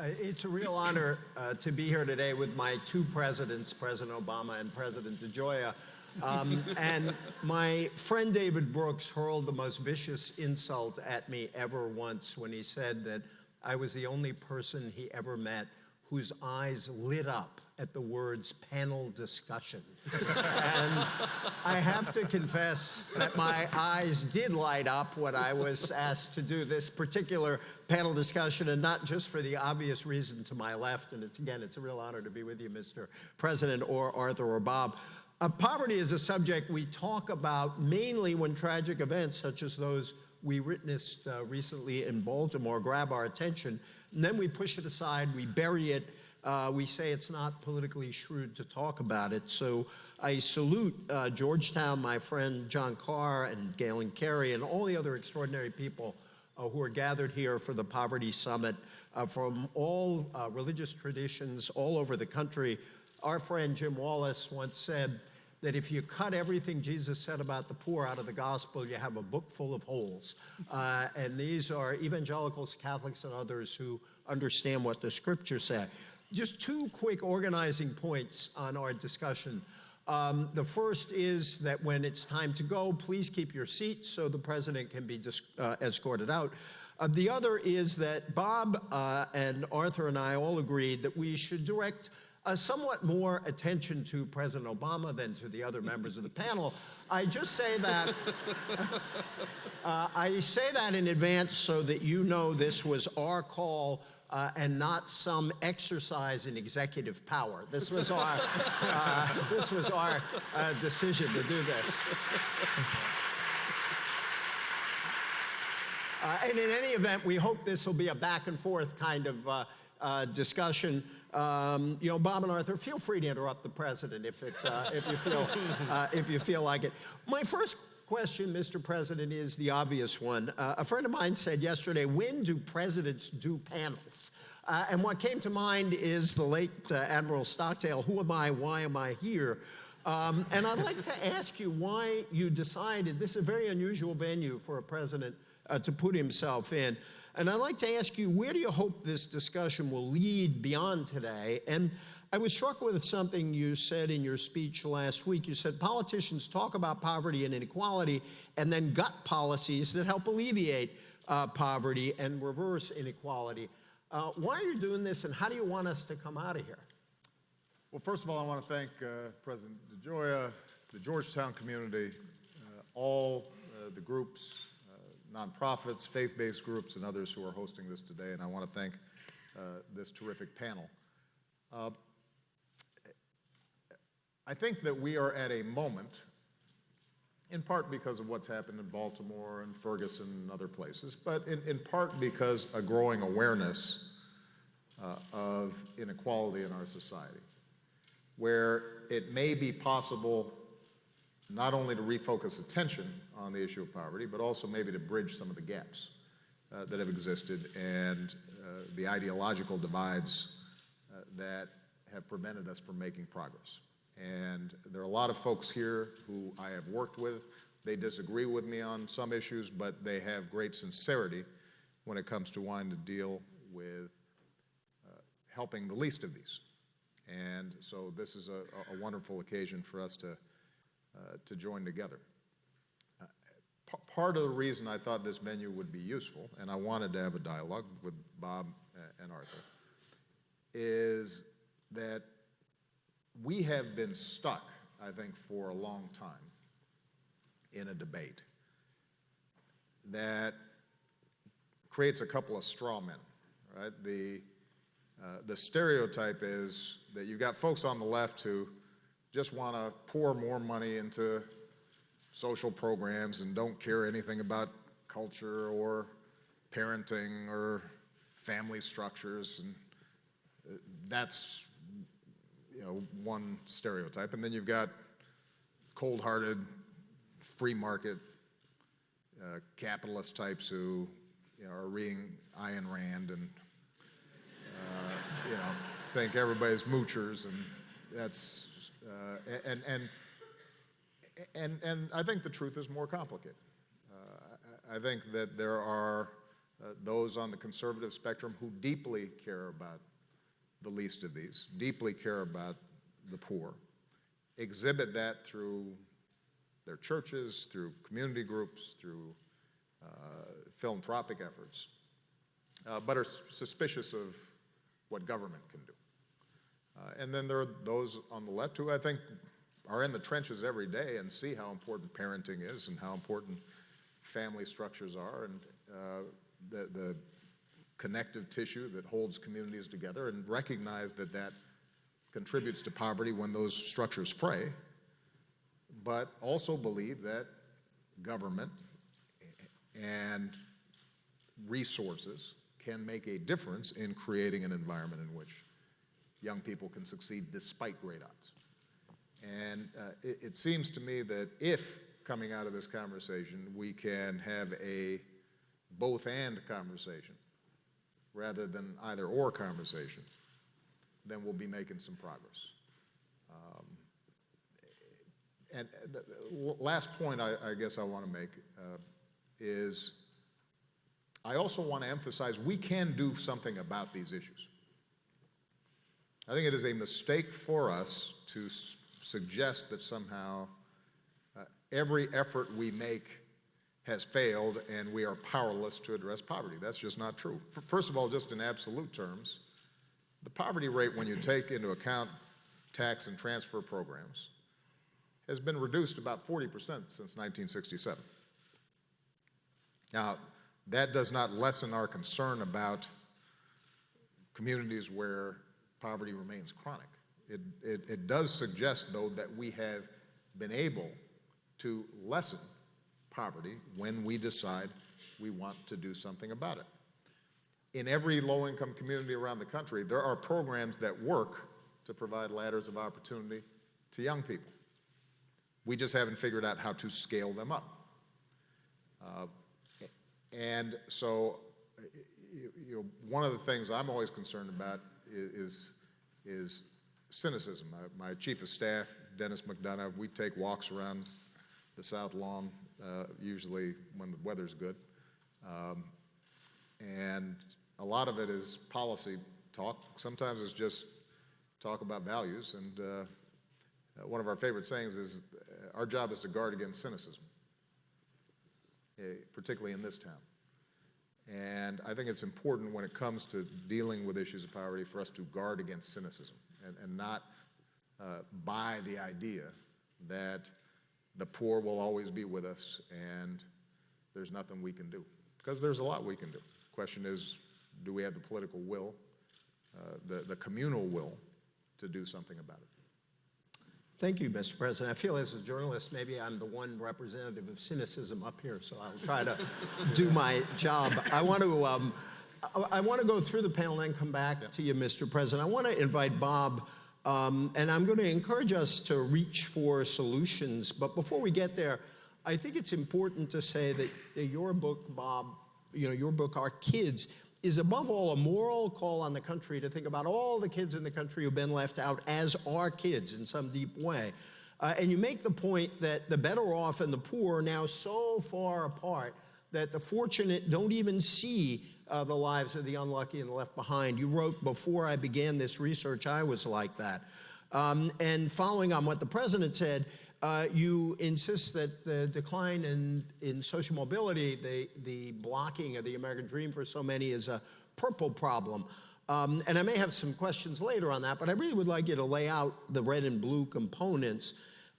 It's a real honor to be here today with my two presidents, President Obama and President DeGioia. And my friend David Brooks hurled the most vicious insult at me ever once when he said that I was the only person he ever met whose eyes lit up at the words panel discussion. And I have to confess that my eyes did light up when I was asked to do this particular panel discussion, and not just for the obvious reason to my left. And it's a real honor to be with you, Mr. President, or Arthur or Bob. Poverty is a subject we talk about mainly when tragic events such as those we witnessed recently in Baltimore grab our attention, and then we push it aside, we bury it, we say it's not politically shrewd to talk about it. So I salute Georgetown, my friend John Carr and Galen Carey, and all the other extraordinary people who are gathered here for the Poverty Summit from all religious traditions all over the country. Our friend Jim Wallace once said that if you cut everything Jesus said about the poor out of the gospel, you have a book full of holes. And these are evangelicals, Catholics, and others who understand what the scriptures say. Just two quick organizing points on our discussion. The first is that when it's time to go, please keep your seats so the president can be escorted out. The other is that Bob and Arthur and I all agreed that we should direct somewhat more attention to President Obama than to the other members of the panel. I just say that, I say that in advance so that you know this was our call and not some exercise in executive power. This was our, decision to do this. And in any event, we hope this will be a back and forth kind of discussion. You know, Bob and Arthur, feel free to interrupt the president if you feel like it. My first question, Mr. President, is the obvious one. A friend of mine said yesterday, when do presidents do panels? And what came to mind is the late Admiral Stockdale, who am I, why am I here? And I'd like to ask you why you decided, this is a very unusual venue for a president to put himself in. And I'd like to ask you, where do you hope this discussion will lead beyond today? And I was struck with something you said in your speech last week. You said politicians talk about poverty and inequality and then gut policies that help alleviate poverty and reverse inequality. Why are you doing this, and how do you want us to come out of here? Well, first of all, I want to thank President DeGioia, the Georgetown community, all the groups, nonprofits, faith-based groups, and others who are hosting this today, and I want to thank this terrific panel. I think that we are at a moment, in part because of what's happened in Baltimore and Ferguson and other places, but in part because a growing awareness of inequality in our society, where it may be possible not only to refocus attention on the issue of poverty, but also maybe to bridge some of the gaps that have existed and the ideological divides that have prevented us from making progress. And there are a lot of folks here who I have worked with. They disagree with me on some issues, but they have great sincerity when it comes to wanting to deal with helping the least of these. And so this is a wonderful occasion for us to join together. Part of the reason I thought this venue would be useful, and I wanted to have a dialogue with Bob and Arthur, is that we have been stuck, I think, for a long time in a debate that creates a couple of straw men, right? The stereotype is that you've got folks on the left who just want to pour more money into social programs and don't care anything about culture or parenting or family structures, and that's, you know, one stereotype. And then you've got cold-hearted, free market capitalist types who, you know, are reading Ayn Rand and you know, think everybody's moochers, and that's and I think the truth is more complicated. I think that there are those on the conservative spectrum who deeply care about the least of these, deeply care about the poor, exhibit that through their churches, through community groups, through philanthropic efforts, but are suspicious of what government can do. And then there are those on the left who I think are in the trenches every day and see how important parenting is and how important family structures are and the connective tissue that holds communities together, and recognize that that contributes to poverty when those structures fray, but also believe that government and resources can make a difference in creating an environment in which young people can succeed despite great odds. And it seems to me that if, coming out of this conversation, we can have a both-and conversation rather than either-or conversation, then we'll be making some progress. And the last point I guess I want to make is I also want to emphasize we can do something about these issues. I think it is a mistake for us to suggest that somehow every effort we make has failed and we are powerless to address poverty. That's just not true. First of all, just in absolute terms, the poverty rate, when you take into account tax and transfer programs, has been reduced about 40% since 1967. Now, that does not lessen our concern about communities where poverty remains chronic. It does suggest, though, that we have been able to lessen poverty when we decide we want to do something about it. In every low-income community around the country, there are programs that work to provide ladders of opportunity to young people. We just haven't figured out how to scale them up. And so, one of the things I'm always concerned about is cynicism. My chief of staff, Dennis McDonough, we take walks around the South Lawn, usually when the weather's good. And a lot of it is policy talk. Sometimes it's just talk about values. And one of our favorite sayings is, our job is to guard against cynicism, particularly in this town. And I think it's important when it comes to dealing with issues of poverty for us to guard against cynicism and not buy the idea that the poor will always be with us and there's nothing we can do. Because there's a lot we can do. The question is, do we have the political will, the communal will, to do something about it? Thank you, Mr. President. I feel as a journalist, maybe I'm the one representative of cynicism up here, so I'll try to do my job. I want to go through the panel and then come back to you, Mr. President. I want to invite Bob, and I'm going to encourage us to reach for solutions. But before we get there, I think it's important to say that your book, Bob, your book, Our Kids, is above all a moral call on the country to think about all the kids in the country who've been left out as our kids in some deep way. And you make the point that the better off and the poor are now so far apart that the fortunate don't even see the lives of the unlucky and the left behind. You wrote, before I began this research, I was like that. And following on what the president said, you insist that the decline in social mobility, the blocking of the American dream for so many, is a purple problem. And I may have some questions later on that, but I really would like you to lay out the red and blue components.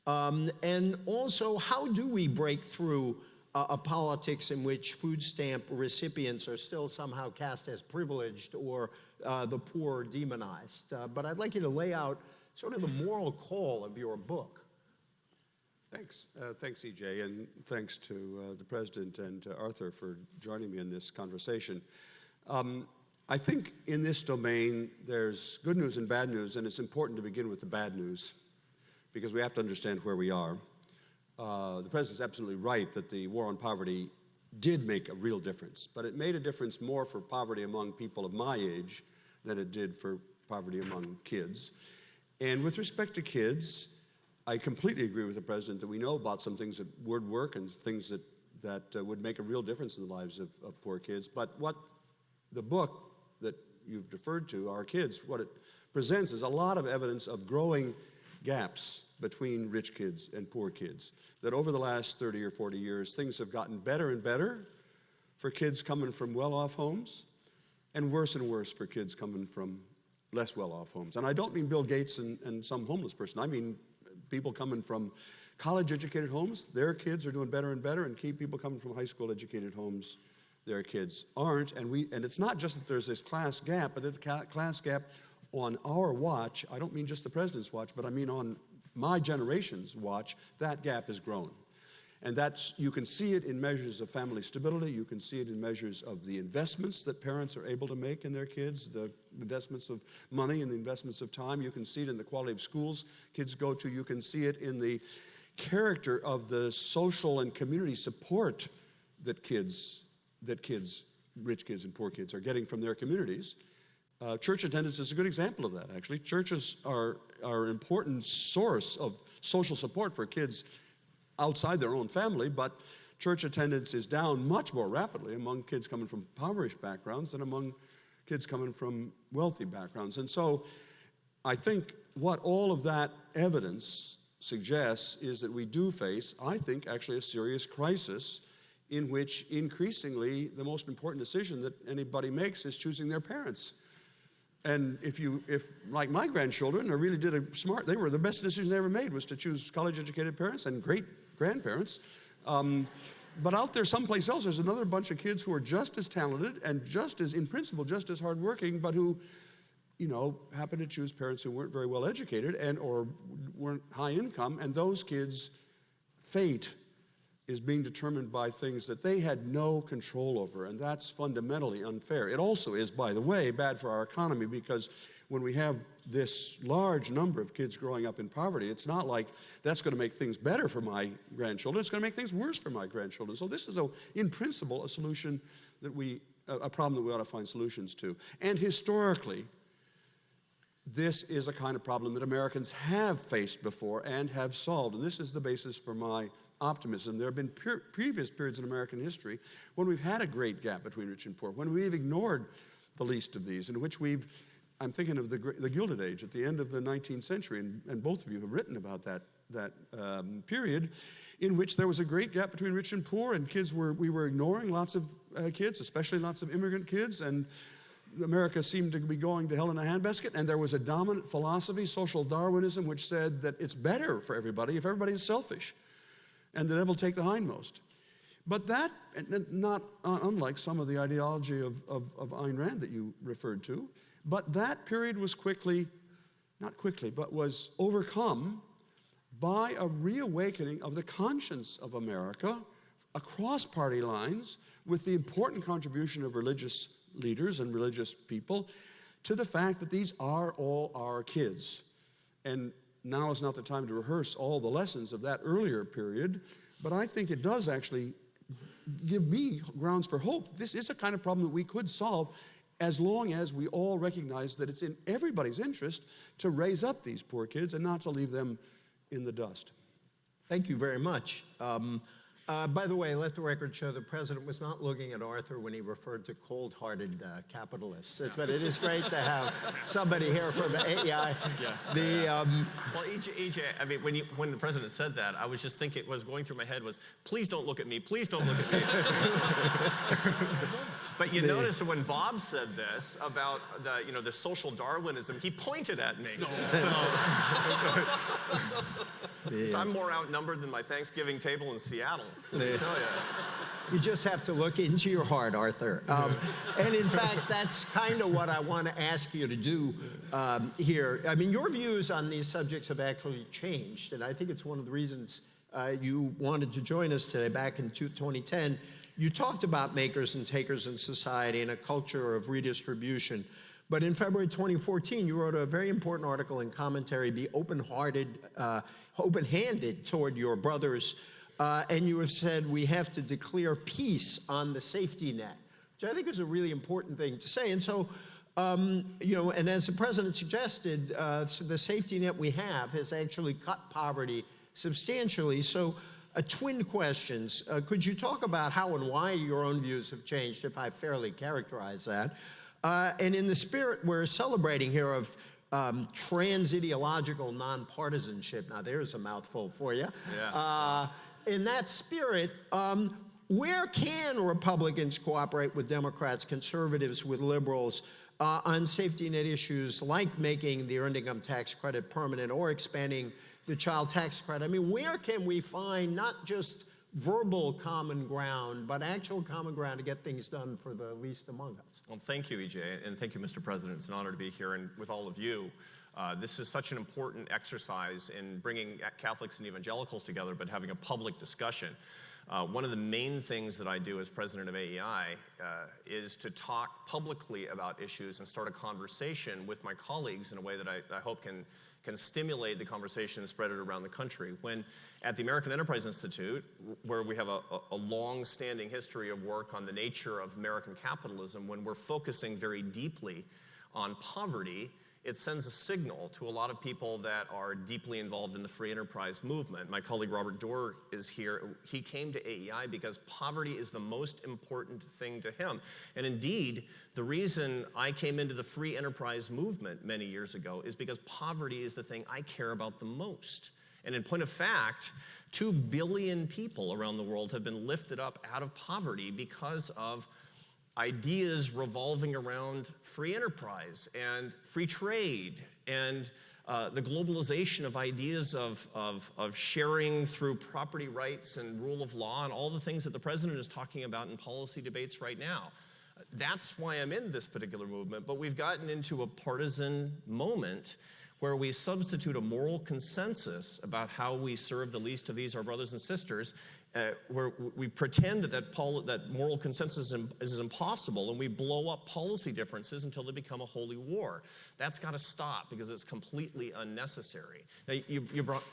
And also, how do we break through a politics in which food stamp recipients are still somehow cast as privileged or the poor demonized? But I'd like you to lay out sort of the moral call of your book. Thanks. Thanks, E.J., and thanks to the President and to Arthur for joining me in this conversation. I think in this domain, there's good news and bad news, and it's important to begin with the bad news because we have to understand where we are. The President's absolutely right that the war on poverty did make a real difference, but it made a difference more for poverty among people of my age than it did for poverty among kids. And with respect to kids, I completely agree with the President that we know about some things that would work and things that that would make a real difference in the lives of poor kids. But what the book that you've deferred to, Our Kids, what it presents is a lot of evidence of growing gaps between rich kids and poor kids, that over the last 30 or 40 years, things have gotten better and better for kids coming from well-off homes, and worse for kids coming from less well-off homes. And I don't mean Bill Gates and some homeless person. I mean people coming from college-educated homes, their kids are doing better and better, and people coming from high school-educated homes, their kids aren't. And it's not just that there's this class gap, but the class gap on our watch, I don't mean just the president's watch, but I mean on my generation's watch, that gap has grown. And you can see it in measures of family stability. You can see it in measures of the investments that parents are able to make in their kids, the investments of money and the investments of time. You can see it in the quality of schools kids go to. You can see it in the character of the social and community support that rich kids and poor kids are getting from their communities. Church attendance is a good example of that, actually. Churches are an important source of social support for kids outside their own family, but church attendance is down much more rapidly among kids coming from impoverished backgrounds than among kids coming from wealthy backgrounds. And so I think what all of that evidence suggests is that we do face, I think, actually a serious crisis in which increasingly the most important decision that anybody makes is choosing their parents. And if like my grandchildren, they really did they were the best decision they ever made was to choose college-educated parents and great grandparents. But out there someplace else, there's another bunch of kids who are just as talented and in principle, just as hardworking, but who, happen to choose parents who weren't very well educated or weren't high income, and those kids' fate is being determined by things that they had no control over, and that's fundamentally unfair. It also is, by the way, bad for our economy, because when we have this large number of kids growing up in poverty, it's not like that's going to make things better for my grandchildren. It's going to make things worse for my grandchildren. So this is, in principle, a solution a problem that we ought to find solutions to. And historically, this is a kind of problem that Americans have faced before and have solved, and this is the basis for my optimism. There have been previous periods in American history when we've had a great gap between rich and poor, when we've ignored the least of these, in which I'm thinking of the Gilded Age at the end of the 19th century, and both of you have written about that period, in which there was a great gap between rich and poor, and we were ignoring lots of kids, especially lots of immigrant kids, and America seemed to be going to hell in a handbasket, and there was a dominant philosophy, social Darwinism, which said that it's better for everybody if everybody is selfish, and the devil take the hindmost. But that, not unlike some of the ideology of Ayn Rand that you referred to, but that period was was overcome by a reawakening of the conscience of America across party lines, with the important contribution of religious leaders and religious people to the fact that these are all our kids. And now is not the time to rehearse all the lessons of that earlier period, but I think it does actually give me grounds for hope. This is a kind of problem that we could solve as long as we all recognize that it's in everybody's interest to raise up these poor kids and not to leave them in the dust. Thank you very much. By the way, let the record show the president was not looking at Arthur when he referred to cold-hearted capitalists. But it is great to have somebody here from AEI. Well, EJ, I mean, when the president said that, I was just thinking, what was going through my head was, please don't look at me, please don't look at me. But you notice when Bob said this about the social Darwinism, he pointed at me. So I'm more outnumbered than my Thanksgiving table in Seattle. I tell you. You just have to look into your heart, Arthur. And in fact, that's kind of what I want to ask you to do here. I mean, your views on these subjects have actually changed, and I think it's one of the reasons you wanted to join us today. Back in 2010, you talked about makers and takers in society and a culture of redistribution. But in February 2014, you wrote a very important article and commentary, Be Open-Handed Toward Your Brothers. And you have said we have to declare peace on the safety net, which I think is a really important thing to say. And so, and as the president suggested, the safety net we have has actually cut poverty substantially. So Twin questions. Could you talk about how and why your own views have changed, if I fairly characterize that? And in the spirit we're celebrating here of trans-ideological nonpartisanship, now there's a mouthful for you. Yeah. In that spirit, where can Republicans cooperate with Democrats, conservatives with liberals, on safety net issues like making the earned income tax credit permanent or expanding the child tax credit? I mean, where can we find not just verbal common ground, but actual common ground to get things done for the least among us? Well, thank you, EJ, and thank you, Mr. President. It's an honor to be here and with all of you. This is such an important exercise in bringing Catholics and evangelicals together, but having a public discussion. One of the main things that I do as president of AEI is to talk publicly about issues and start a conversation with my colleagues in a way that I hope can stimulate the conversation and spread it around the country. When at the American Enterprise Institute, where we have a long-standing history of work on the nature of American capitalism, when we're focusing very deeply on poverty, it sends a signal to a lot of people that are deeply involved in the free enterprise movement. My colleague Robert Doar is here. He came to AEI because poverty is the most important thing to him. And indeed, the reason I came into the free enterprise movement many years ago is because poverty is the thing I care about the most. And in point of fact, 2 billion people around the world have been lifted up out of poverty because of ideas revolving around free enterprise and free trade and the globalization of ideas of sharing through property rights and rule of law and all the things that the president is talking about in policy debates right now. That's why I'm in this particular movement, but we've gotten into a partisan moment where we substitute a moral consensus about how we serve the least of these, our brothers and sisters, where we pretend that moral consensus is impossible, and we blow up policy differences until they become a holy war. That's got to stop because it's completely unnecessary. Now, you brought...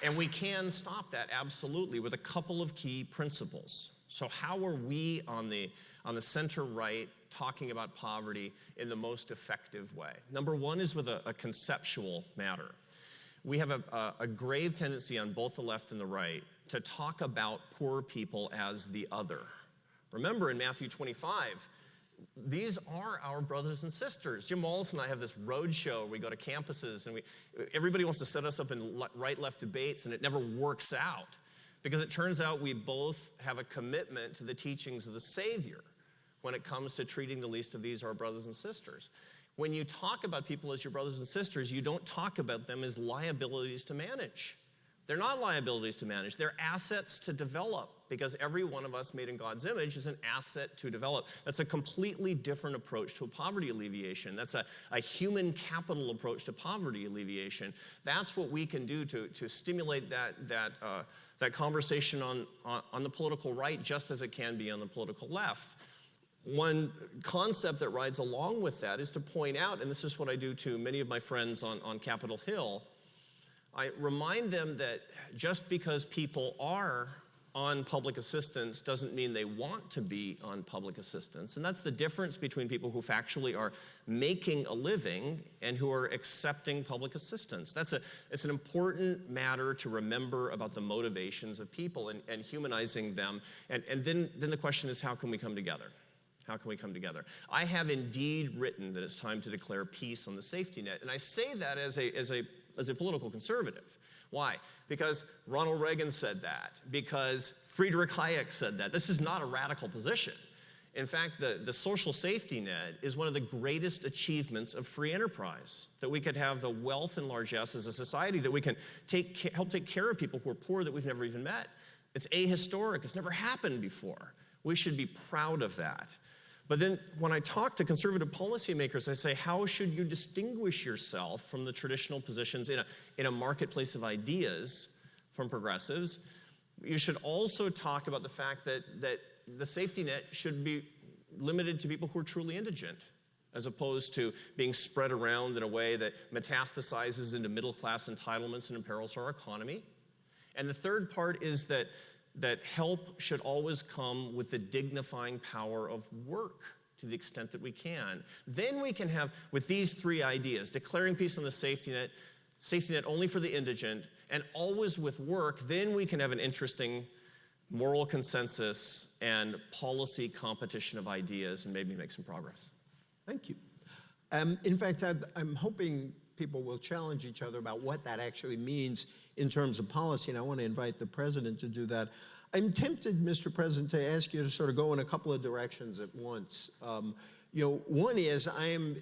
And we can stop that, absolutely, with a couple of key principles. So how are we on the center right talking about poverty in the most effective way? Number one is with a conceptual matter. We have a grave tendency on both the left and the right to talk about poor people as the other. Remember in Matthew 25, these are our brothers and sisters. Jim Wallace and I have this road show. We go to campuses and everybody wants to set us up in right-left debates, and it never works out because it turns out we both have a commitment to the teachings of the Savior when it comes to treating the least of these, our brothers and sisters. When you talk about people as your brothers and sisters, you don't talk about them as liabilities to manage. They're not liabilities to manage. They're assets to develop because every one of us made in God's image is an asset to develop. That's a completely different approach to poverty alleviation. That's a human capital approach to poverty alleviation. That's what we can do to stimulate that conversation on the political right just as it can be on the political left. One concept that rides along with that is to point out, and this is what I do to many of my friends on Capitol Hill, I remind them that just because people are on public assistance doesn't mean they want to be on public assistance. And that's the difference between people who factually are making a living and who are accepting public assistance. It's an important matter to remember about the motivations of people and humanizing them. And then the question is, how can we come together? How can we come together? I have indeed written that it's time to declare peace on the safety net. And I say that as a political conservative. Why? Because Ronald Reagan said that. Because Friedrich Hayek said that. This is not a radical position. In fact, the social safety net is one of the greatest achievements of free enterprise. That we could have the wealth and largesse as a society, that we can help take care of people who are poor that we've never even met. It's ahistoric. It's never happened before. We should be proud of that. But then when I talk to conservative policymakers, I say, how should you distinguish yourself from the traditional positions in a marketplace of ideas from progressives? You should also talk about the fact that the safety net should be limited to people who are truly indigent, as opposed to being spread around in a way that metastasizes into middle-class entitlements and imperils our economy. And the third part is that help should always come with the dignifying power of work to the extent that we can. Then we can have, with these three ideas, declaring peace on the safety net, safety net only for the indigent, and always with work, then we can have an interesting moral consensus and policy competition of ideas and maybe make some progress. Thank you. In fact, I'm hoping people will challenge each other about what that actually means in terms of policy, and I want to invite the President to do that. I'm tempted, Mr. President, to ask you to sort of go in a couple of directions at once. One is I am,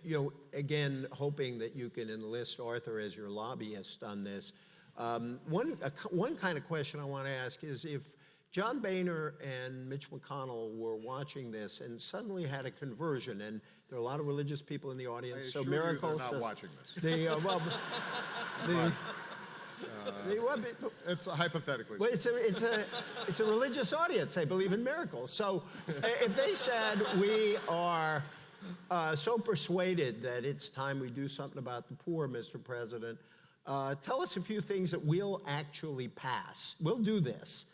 again, hoping that you can enlist Arthur as your lobbyist on this. One kind of question I want to ask is if John Boehner and Mitch McConnell were watching this and suddenly had a conversion, and there are a lot of religious people in the audience, I so assure you miracles. they're not watching this. It's hypothetically. Well, it's a religious audience. They believe in miracles. So if they said we are so persuaded that it's time we do something about the poor, Mr. President, tell us a few things that we'll actually pass. We'll do this.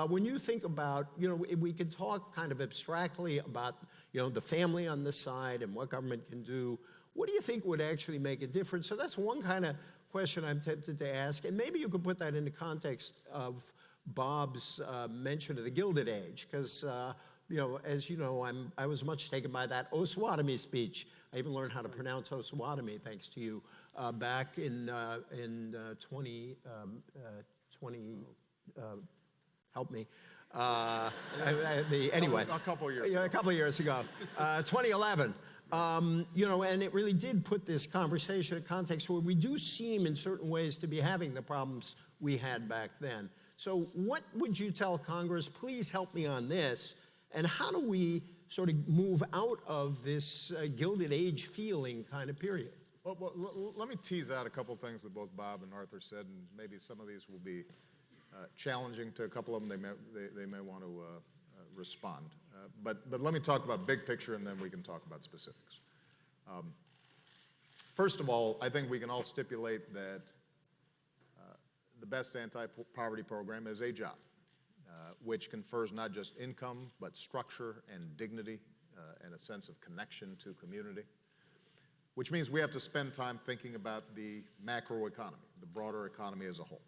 When you think about, we could talk kind of abstractly about, the family on the side and what government can do. What do you think would actually make a difference? So that's one kind of question I'm tempted to ask, and maybe you could put that into context of Bob's mention of the Gilded Age, because as you know, I was much taken by that Osawatomie speech. I even learned how to pronounce Osawatomie thanks to you back in 2020. Help me. Anyway, a couple of years ago. A couple of years ago, 2011. And it really did put this conversation in context where we do seem in certain ways to be having the problems we had back then. So what would you tell Congress? Please help me on this. And how do we sort of move out of this Gilded Age feeling kind of period? Well, let me tease out a couple of things that both Bob and Arthur said, and maybe some of these will be challenging to a couple of them. They may want to respond. But let me talk about big picture, and then we can talk about specifics. First of all, I think we can all stipulate that the best anti-poverty program is a job, which confers not just income, but structure and dignity and a sense of connection to community, which means we have to spend time thinking about the macroeconomy, the broader economy as a whole.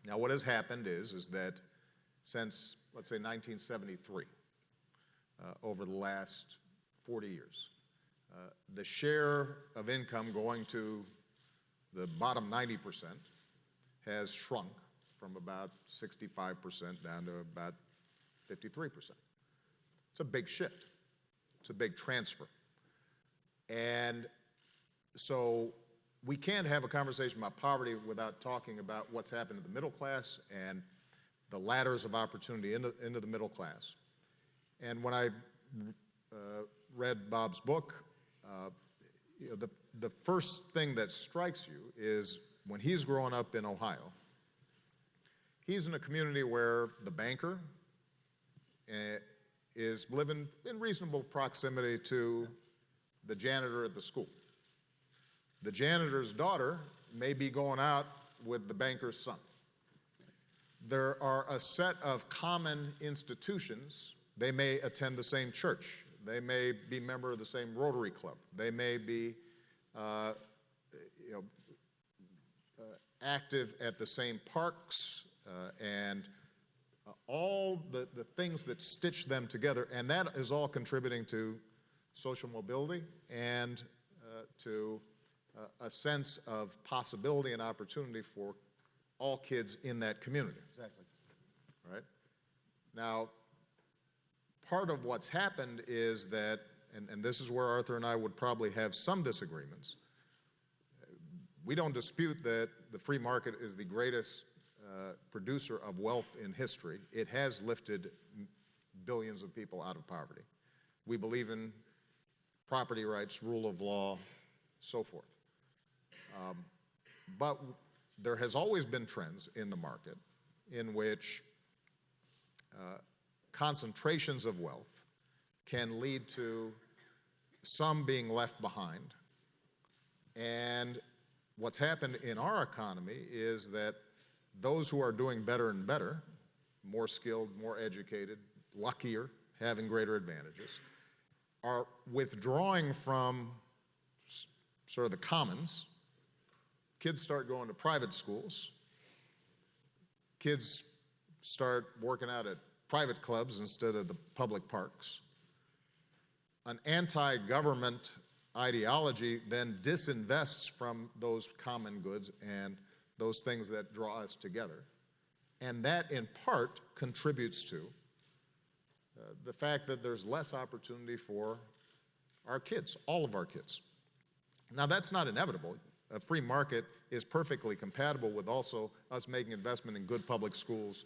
Now, what has happened is that since, let's say, 1973, over the last 40 years, the share of income going to the bottom 90% has shrunk from about 65% down to about 53%. It's a big shift. It's a big transfer. And so we can't have a conversation about poverty without talking about what's happened to the middle class and the ladders of opportunity into the middle class. And when I read Bob's book, the first thing that strikes you is when he's growing up in Ohio, he's in a community where the banker is living in reasonable proximity to the janitor at the school. The janitor's daughter may be going out with the banker's son. There are a set of common institutions. They may attend the same church. They may be a member of the same Rotary Club. They may be active at the same parks and all the things that stitch them together, and that is all contributing to social mobility and to a sense of possibility and opportunity for all kids in that community. Exactly. Right? Now, part of what's happened is that, and this is where Arthur and I would probably have some disagreements, we don't dispute that the free market is the greatest producer of wealth in history. It has lifted billions of people out of poverty. We believe in property rights, rule of law, so forth. But there has always been trends in the market in which concentrations of wealth can lead to some being left behind. And what's happened in our economy is that those who are doing better and better, more skilled, more educated, luckier, having greater advantages, are withdrawing from sort of the commons kids start going to private schools. Kids start working out at private clubs instead of the public parks. An anti-government ideology then disinvests from those common goods and those things that draw us together. And that, in part, contributes to the fact that there's less opportunity for our kids, all of our kids. Now, that's not inevitable. A free market is perfectly compatible with also us making investment in good public schools,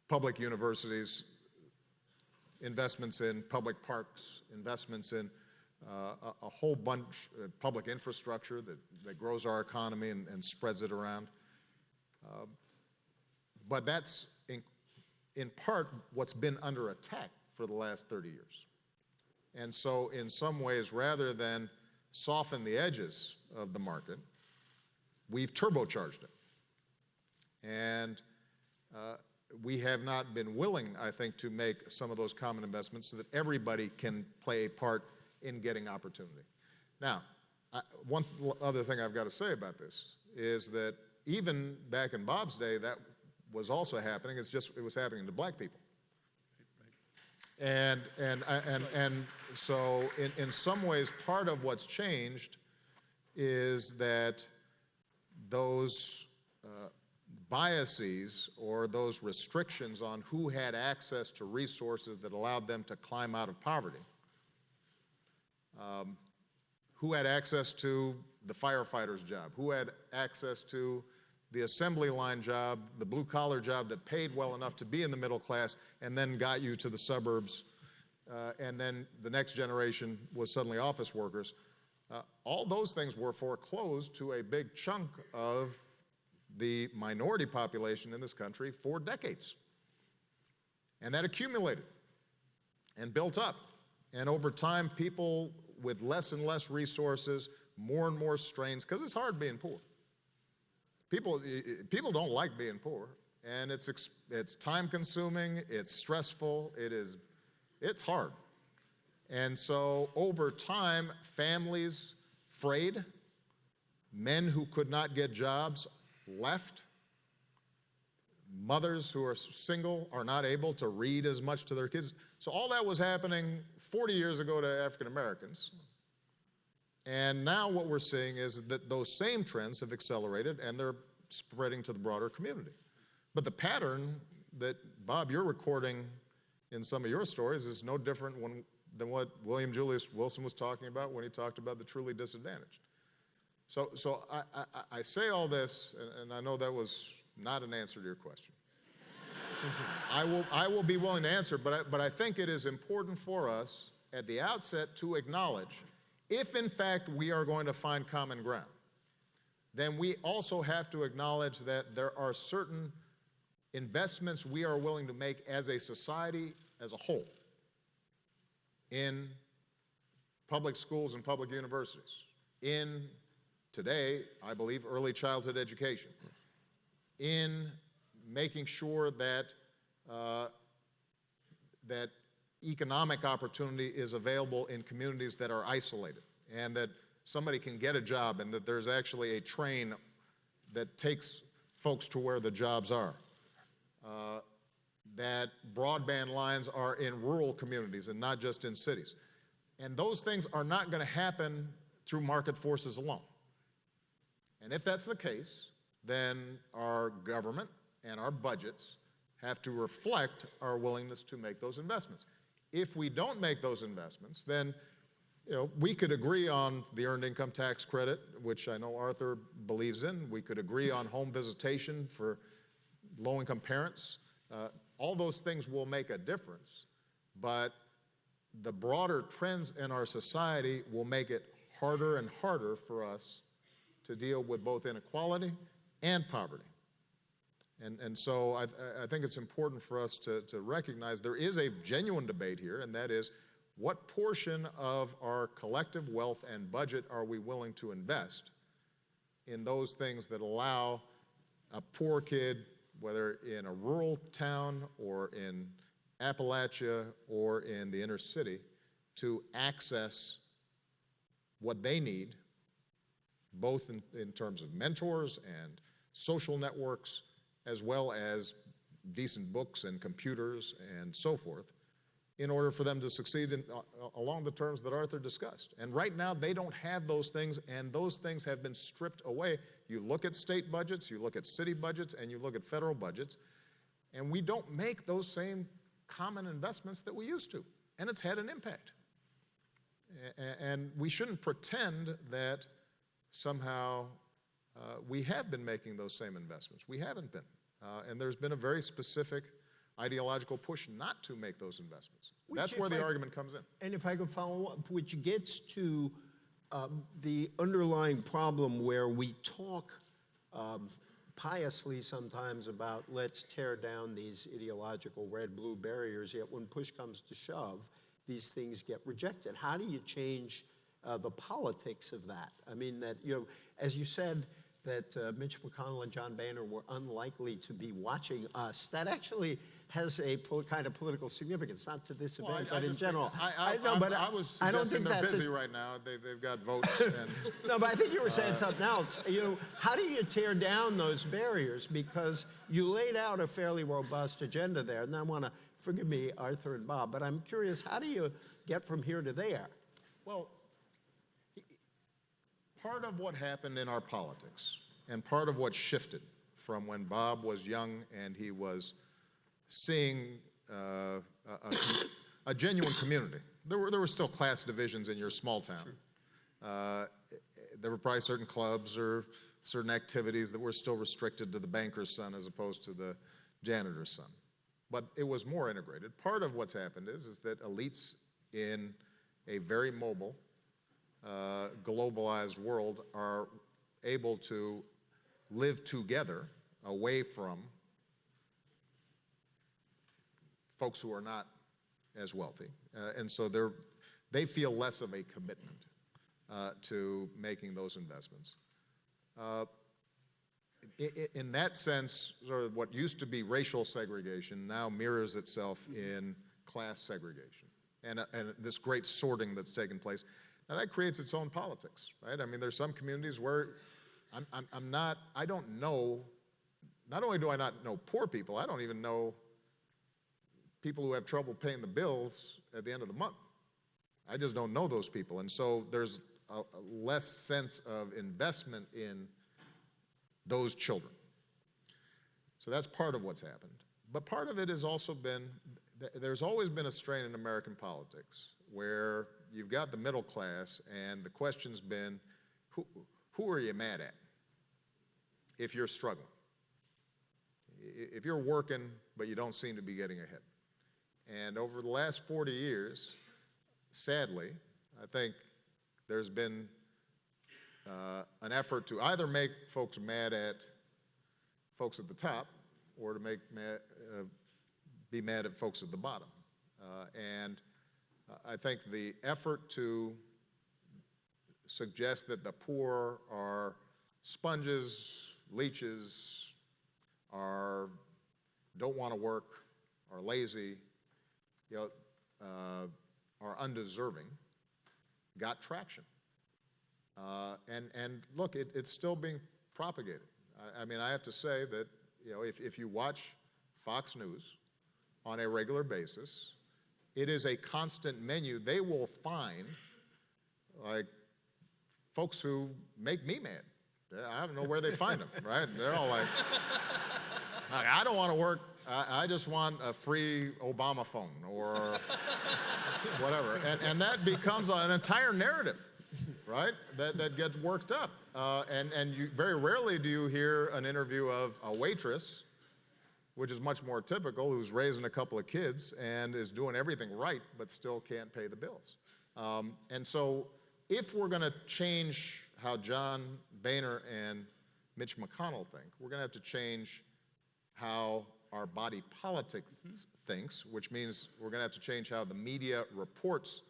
public universities, investments in public parks, investments in a whole bunch of public infrastructure that grows our economy and spreads it around. But that's in part what's been under attack for the last 30 years. And so in some ways, rather than soften the edges of the market, we've turbocharged it. And we have not been willing, I think, to make some of those common investments so that everybody can play a part in getting opportunity. Now, one other thing I've got to say about this is that even back in Bob's day, that was also happening. It's just it was happening to black people. And so in some ways, part of what's changed is that those biases or those restrictions on who had access to resources that allowed them to climb out of poverty, who had access to the firefighter's job, who had access to the assembly line job, the blue-collar job that paid well enough to be in the middle class and then got you to the suburbs, and then the next generation was suddenly office workers. All those things were foreclosed to a big chunk of the minority population in this country for decades. And that accumulated and built up. And over time, people with less and less resources, more and more strains, because it's hard being poor. People don't like being poor, and it's time-consuming, it's stressful, it's hard. And so over time, families frayed, men who could not get jobs left, mothers who are single are not able to read as much to their kids. So all that was happening 40 years ago to African Americans. And now what we're seeing is that those same trends have accelerated and they're spreading to the broader community. But the pattern that, Bob, you're recording in some of your stories is no different than what William Julius Wilson was talking about when he talked about the truly disadvantaged. So I say all this, and I know that was not an answer to your question. I will be willing to answer, but I think it is important for us at the outset to acknowledge, if in fact we are going to find common ground, then we also have to acknowledge that there are certain investments we are willing to make as a society as a whole in public schools and public universities, in today, I believe, early childhood education, in making sure that that economic opportunity is available in communities that are isolated, and that somebody can get a job, and that there's actually a train that takes folks to where the jobs are. That broadband lines are in rural communities and not just in cities. And those things are not going to happen through market forces alone. And if that's the case, then our government and our budgets have to reflect our willingness to make those investments. If we don't make those investments, then we could agree on the Earned Income Tax Credit, which I know Arthur believes in. We could agree on home visitation for low-income parents. All those things will make a difference, but the broader trends in our society will make it harder and harder for us to deal with both inequality and poverty. And so I think it's important for us to recognize there is a genuine debate here, and that is, what portion of our collective wealth and budget are we willing to invest in those things that allow a poor kid, whether in a rural town or in Appalachia or in the inner city, to access what they need both in terms of mentors and social networks, as well as decent books and computers and so forth, in order for them to succeed along the terms that Arthur discussed. And right now, they don't have those things, and those things have been stripped away. You look at state budgets, you look at city budgets, and you look at federal budgets, and we don't make those same common investments that we used to, and it's had an impact. And we shouldn't pretend that somehow we have been making those same investments. We haven't been. And there's been a very specific ideological push not to make those investments. That's where the argument comes in. And if I could follow up, which gets to the underlying problem where we talk piously sometimes about let's tear down these ideological red-blue barriers, yet when push comes to shove, these things get rejected. How do you change the politics of that? I mean, that, you know, as you said, that Mitch McConnell and John Boehner were unlikely to be watching us. That actually has a kind of political significance, not to this event, but in general. I was suggesting they're busy right now. They've got votes. And no, but I think you were saying something else. You know, how do you tear down those barriers? Because you laid out a fairly robust agenda there, and I want to, forgive me, Arthur and Bob, but I'm curious, how do you get from here to there? Well, part of what happened in our politics, and part of what shifted from when Bob was young and he was seeing a genuine community. There were still class divisions in your small town. There were probably certain clubs or certain activities that were still restricted to the banker's son as opposed to the janitor's son. But it was more integrated. Part of what's happened is that elites in a very mobile, globalized world are able to live together away from folks who are not as wealthy. And so they feel less of a commitment to making those investments. In that sense, sort of what used to be racial segregation now mirrors itself in class segregation and this great sorting that's taken place. Now that creates its own politics, right? I mean, there's some communities where I don't know, not only do I not know poor people, I don't even know people who have trouble paying the bills at the end of the month. I just don't know those people. And so there's a less sense of investment in those children. So that's part of what's happened. But part of it has also been, there's always been a strain in American politics where you've got the middle class and the question's been, who are you mad at if you're struggling? If you're working, but you don't seem to be getting ahead. And over the last 40 years, sadly, I think there's been an effort to either make folks mad at folks at the top or to be mad at folks at the bottom. And I think the effort to suggest that the poor are sponges, leeches, don't want to work, are lazy, are undeserving, got traction. And look, it's still being propagated. I mean, I have to say that, if you watch Fox News on a regular basis, it is a constant menu. They will find, like, folks who make me mad. I don't know where they find them, right? They're all like, I don't want to work. I just want a free Obama phone or whatever. And that becomes an entire narrative, right? That gets worked up. And you very rarely do you hear an interview of a waitress, which is much more typical, who's raising a couple of kids and is doing everything right, but still can't pay the bills. And so if we're going to change how John Boehner and Mitch McConnell think, we're going to have to change how our body politic thinks, which means we're going to have to change how the media reports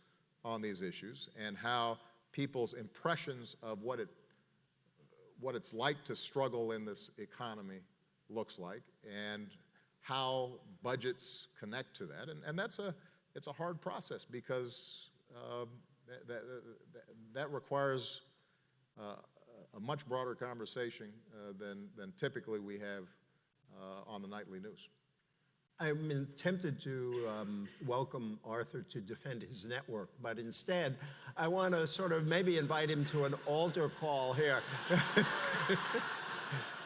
on these issues and how people's impressions of what it's like to struggle in this economy looks like and how budgets connect to that. And it's a hard process because that requires a much broader conversation than typically we have on the nightly news. I'm tempted to welcome Arthur to defend his network, but instead, I want to sort of maybe invite him to an altar call here.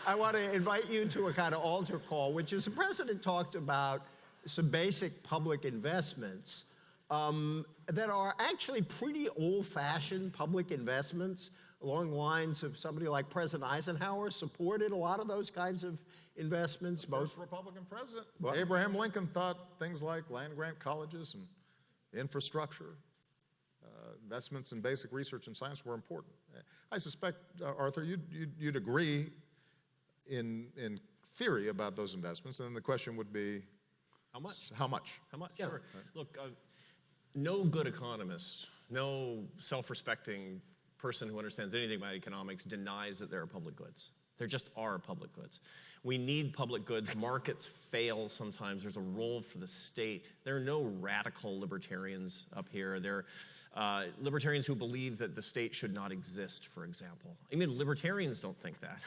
I want to invite you to a kind of altar call, which is the president talked about some basic public investments that are actually pretty old-fashioned public investments along the lines of somebody like President Eisenhower supported a lot of those kinds of investments. Most Republican president. What? Abraham Lincoln thought things like land-grant colleges and infrastructure, investments in basic research and science were important. I suspect, Arthur, you'd agree in theory about those investments, and then the question would be, How much? how much? How much? Yeah. Sure. Look, no good economist, no self-respecting person who understands anything about economics denies that there are public goods. There just are public goods. We need public goods. Markets fail sometimes. There's a role for the state. There are no radical libertarians up here. There are libertarians who believe that the state should not exist, for example. I mean, libertarians don't think that.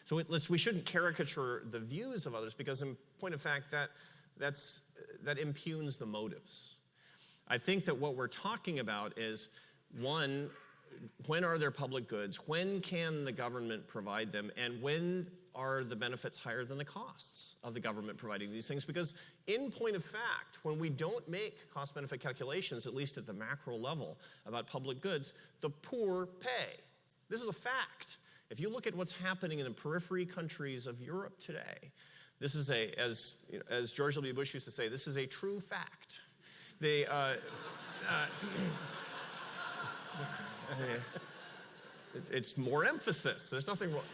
So we shouldn't caricature the views of others because, in point of fact, that impugns the motives. I think that what we're talking about is, one, when are there public goods? When can the government provide them? And when are the benefits higher than the costs of the government providing these things? Because in point of fact, when we don't make cost-benefit calculations, at least at the macro level, about public goods, the poor pay. This is a fact. If you look at what's happening in the periphery countries of Europe today, this is as George W. Bush used to say, this is a true fact. It's more emphasis. There's nothing wrong.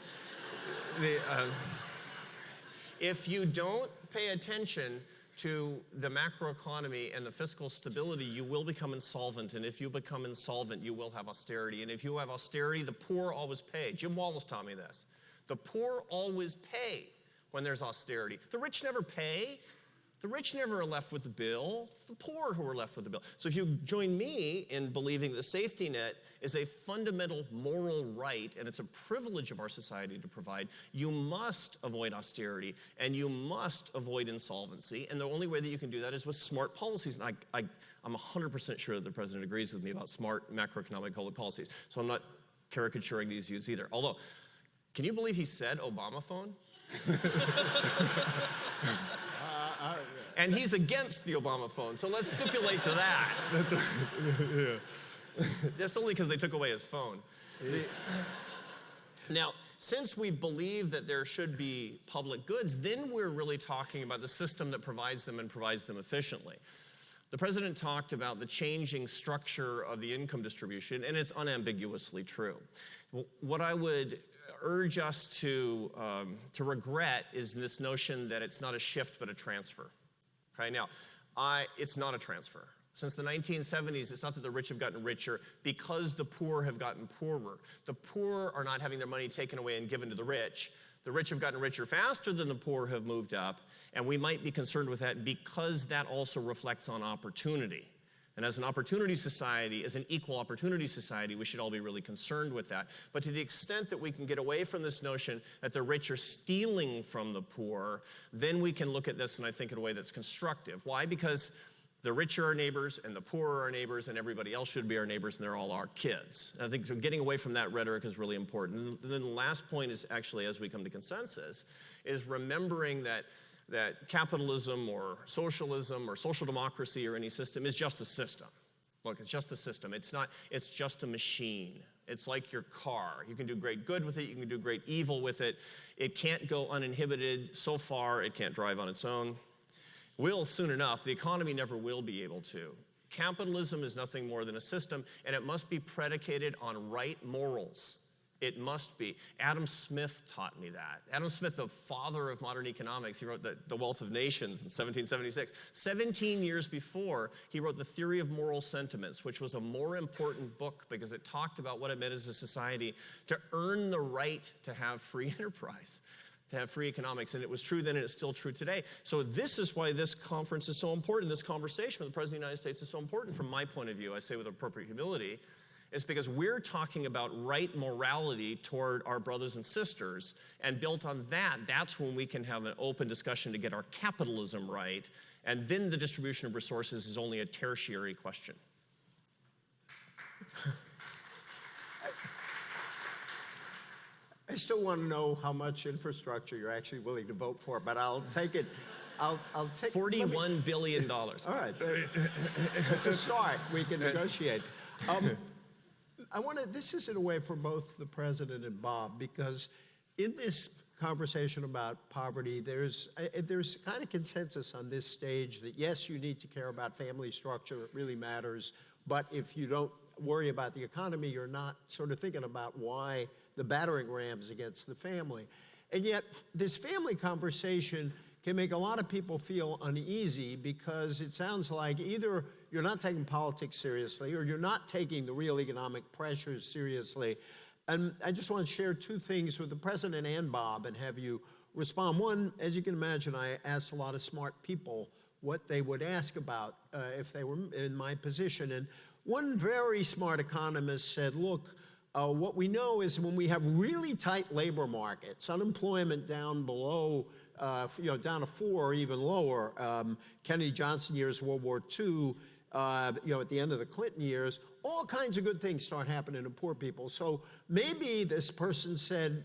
If you don't pay attention to the macroeconomy and the fiscal stability, you will become insolvent. And if you become insolvent, you will have austerity. And if you have austerity, the poor always pay. Jim Wallace taught me this. The poor always pay when there's austerity. The rich never pay. The rich never are left with the bill. It's the poor who are left with the bill. So if you join me in believing the safety net is a fundamental moral right, and it's a privilege of our society to provide, you must avoid austerity, and you must avoid insolvency. And the only way that you can do that is with smart policies. And I'm 100% sure that the president agrees with me about smart macroeconomic public policies. So I'm not caricaturing these views either. Although, can you believe he said Obama phone? And he's against the Obama phone, so let's stipulate to that. That's right. Yeah. Just only because they took away his phone. Now, since we believe that there should be public goods, then we're really talking about the system that provides them and provides them efficiently. The president talked about the changing structure of the income distribution, and it's unambiguously true. What I would urge us to regret is this notion that it's not a shift but a transfer. Okay, now, it's not a transfer. Since the 1970s, it's not that the rich have gotten richer because the poor have gotten poorer. The poor are not having their money taken away and given to the rich. The rich have gotten richer faster than the poor have moved up, and we might be concerned with that because that also reflects on opportunity. And as an opportunity society, as an equal opportunity society, we should all be really concerned with that. But to the extent that we can get away from this notion that the rich are stealing from the poor, then we can look at this, and I think, in a way that's constructive. Why? Because the rich are our neighbors, and the poor are our neighbors, and everybody else should be our neighbors, and they're all our kids. And I think getting away from that rhetoric is really important. And then the last point is actually, as we come to consensus, is remembering that capitalism or socialism or social democracy or any system is just a system. Look, it's just a system. It's just a machine. It's like your car. You can do great good with it. You can do great evil with it. It can't go uninhibited so far. It can't drive on its own. Will soon enough. The economy never will be able to. Capitalism is nothing more than a system, and it must be predicated on right morals. It must be. Adam Smith taught me that. Adam Smith, the father of modern economics, he wrote The Wealth of Nations in 1776. 17 years before, he wrote The Theory of Moral Sentiments, which was a more important book because it talked about what it meant as a society to earn the right to have free enterprise, to have free economics. And it was true then, and it's still true today. So this is why this conference is so important. This conversation with the President of the United States is so important from my point of view, I say with appropriate humility, is because we're talking about right morality toward our brothers and sisters, and built on that, that's when we can have an open discussion to get our capitalism right, and then the distribution of resources is only a tertiary question. I still want to know how much infrastructure you're actually willing to vote for, but I'll take it. I'll take $41 billion. All right, it's a start. We can negotiate. This is in a way for both the president and Bob, because in this conversation about poverty, there's kind of consensus on this stage that yes, you need to care about family structure, it really matters, but if you don't worry about the economy, you're not sort of thinking about why the battering rams against the family. And yet, this family conversation can make a lot of people feel uneasy, because it sounds like either you're not taking politics seriously or you're not taking the real economic pressures seriously. And I just want to share two things with the president and Bob and have you respond. One, as you can imagine, I asked a lot of smart people what they would ask about if they were in my position. And one very smart economist said, look, what we know is when we have really tight labor markets, unemployment down below, down to 4 or even lower, Kennedy Johnson years, World War II, at the end of the Clinton years, all kinds of good things start happening to poor people. So maybe this person said,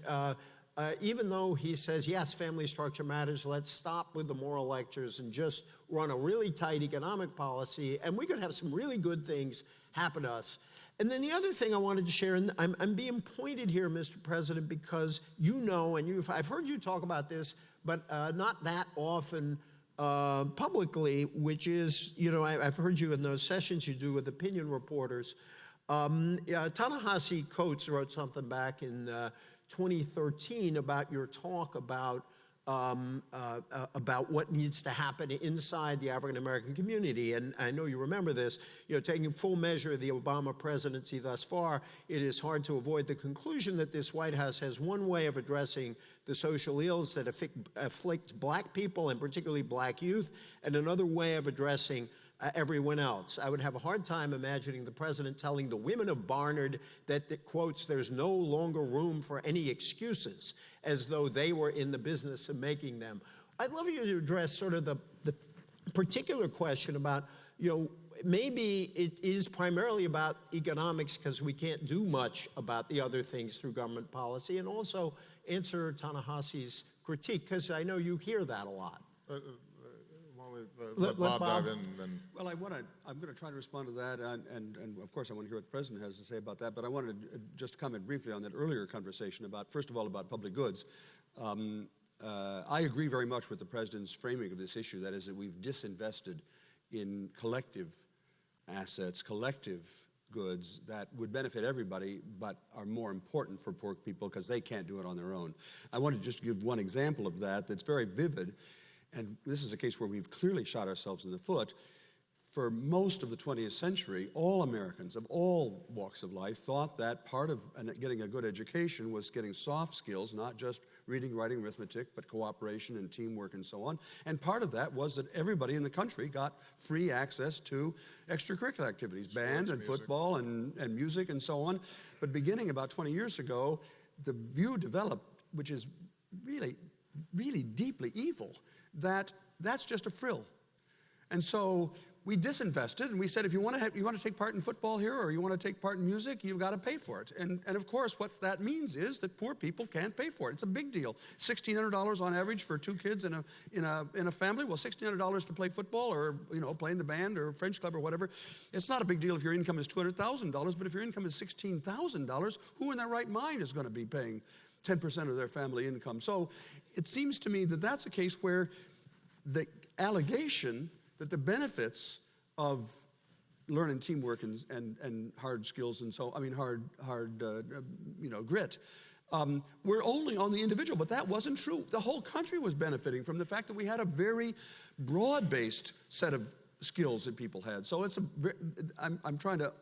even though he says, yes, family structure matters, let's stop with the moral lectures and just run a really tight economic policy, and we could have some really good things happen to us. And then the other thing I wanted to share, and I'm being pointed here, Mr. President, because you know, and I've heard you talk about this, but not that often publicly, which is, I've heard you in those sessions you do with opinion reporters. Ta-Nehisi Coates wrote something back in 2013 about your talk about what needs to happen inside the African American community. And I know you remember this, taking full measure of the Obama presidency thus far, it is hard to avoid the conclusion that this White House has one way of addressing the social ills that afflict black people, and particularly black youth, and another way of addressing everyone else. I would have a hard time imagining the president telling the women of Barnard that, quotes, there's no longer room for any excuses, as though they were in the business of making them. I'd love you to address sort of the particular question about, maybe it is primarily about economics because we can't do much about the other things through government policy, and also answer Ta-Nehisi's critique, because I know you hear that a lot. Let Bob dive in, then. Well, I'm going to try to respond to that, and of course I want to hear what the president has to say about that, but I wanted to just comment briefly on that earlier conversation about, first of all, about public goods. I agree very much with the president's framing of this issue, that is that we've disinvested in collective assets, collective goods that would benefit everybody, but are more important for poor people because they can't do it on their own. I want to just give one example of that that's very vivid. And this is a case where we've clearly shot ourselves in the foot. For most of the 20th century, all Americans of all walks of life thought that part of getting a good education was getting soft skills, not just reading, writing, arithmetic, but cooperation and teamwork and so on. And part of that was that everybody in the country got free access to extracurricular activities, band and football and music and so on. But beginning about 20 years ago, the view developed, which is really, really deeply evil, that's just a frill. And so we disinvested, and we said, if you want to take part in football here, or you want to take part in music, you've got to pay for it. And of course, what that means is that poor people can't pay for it. It's a big deal. $1,600 on average for 2 kids in a family. Well, $1,600 to play football, or play in the band or French club or whatever. It's not a big deal if your income is $200,000, but if your income is $16,000, who in their right mind is going to be paying 10% of their family income? So it seems to me that that's a case where the allegation that the benefits of learning teamwork and hard skills and grit were only on the individual, but that wasn't true. The whole country was benefiting from the fact that we had a very broad-based set of skills that people had. So I'm trying to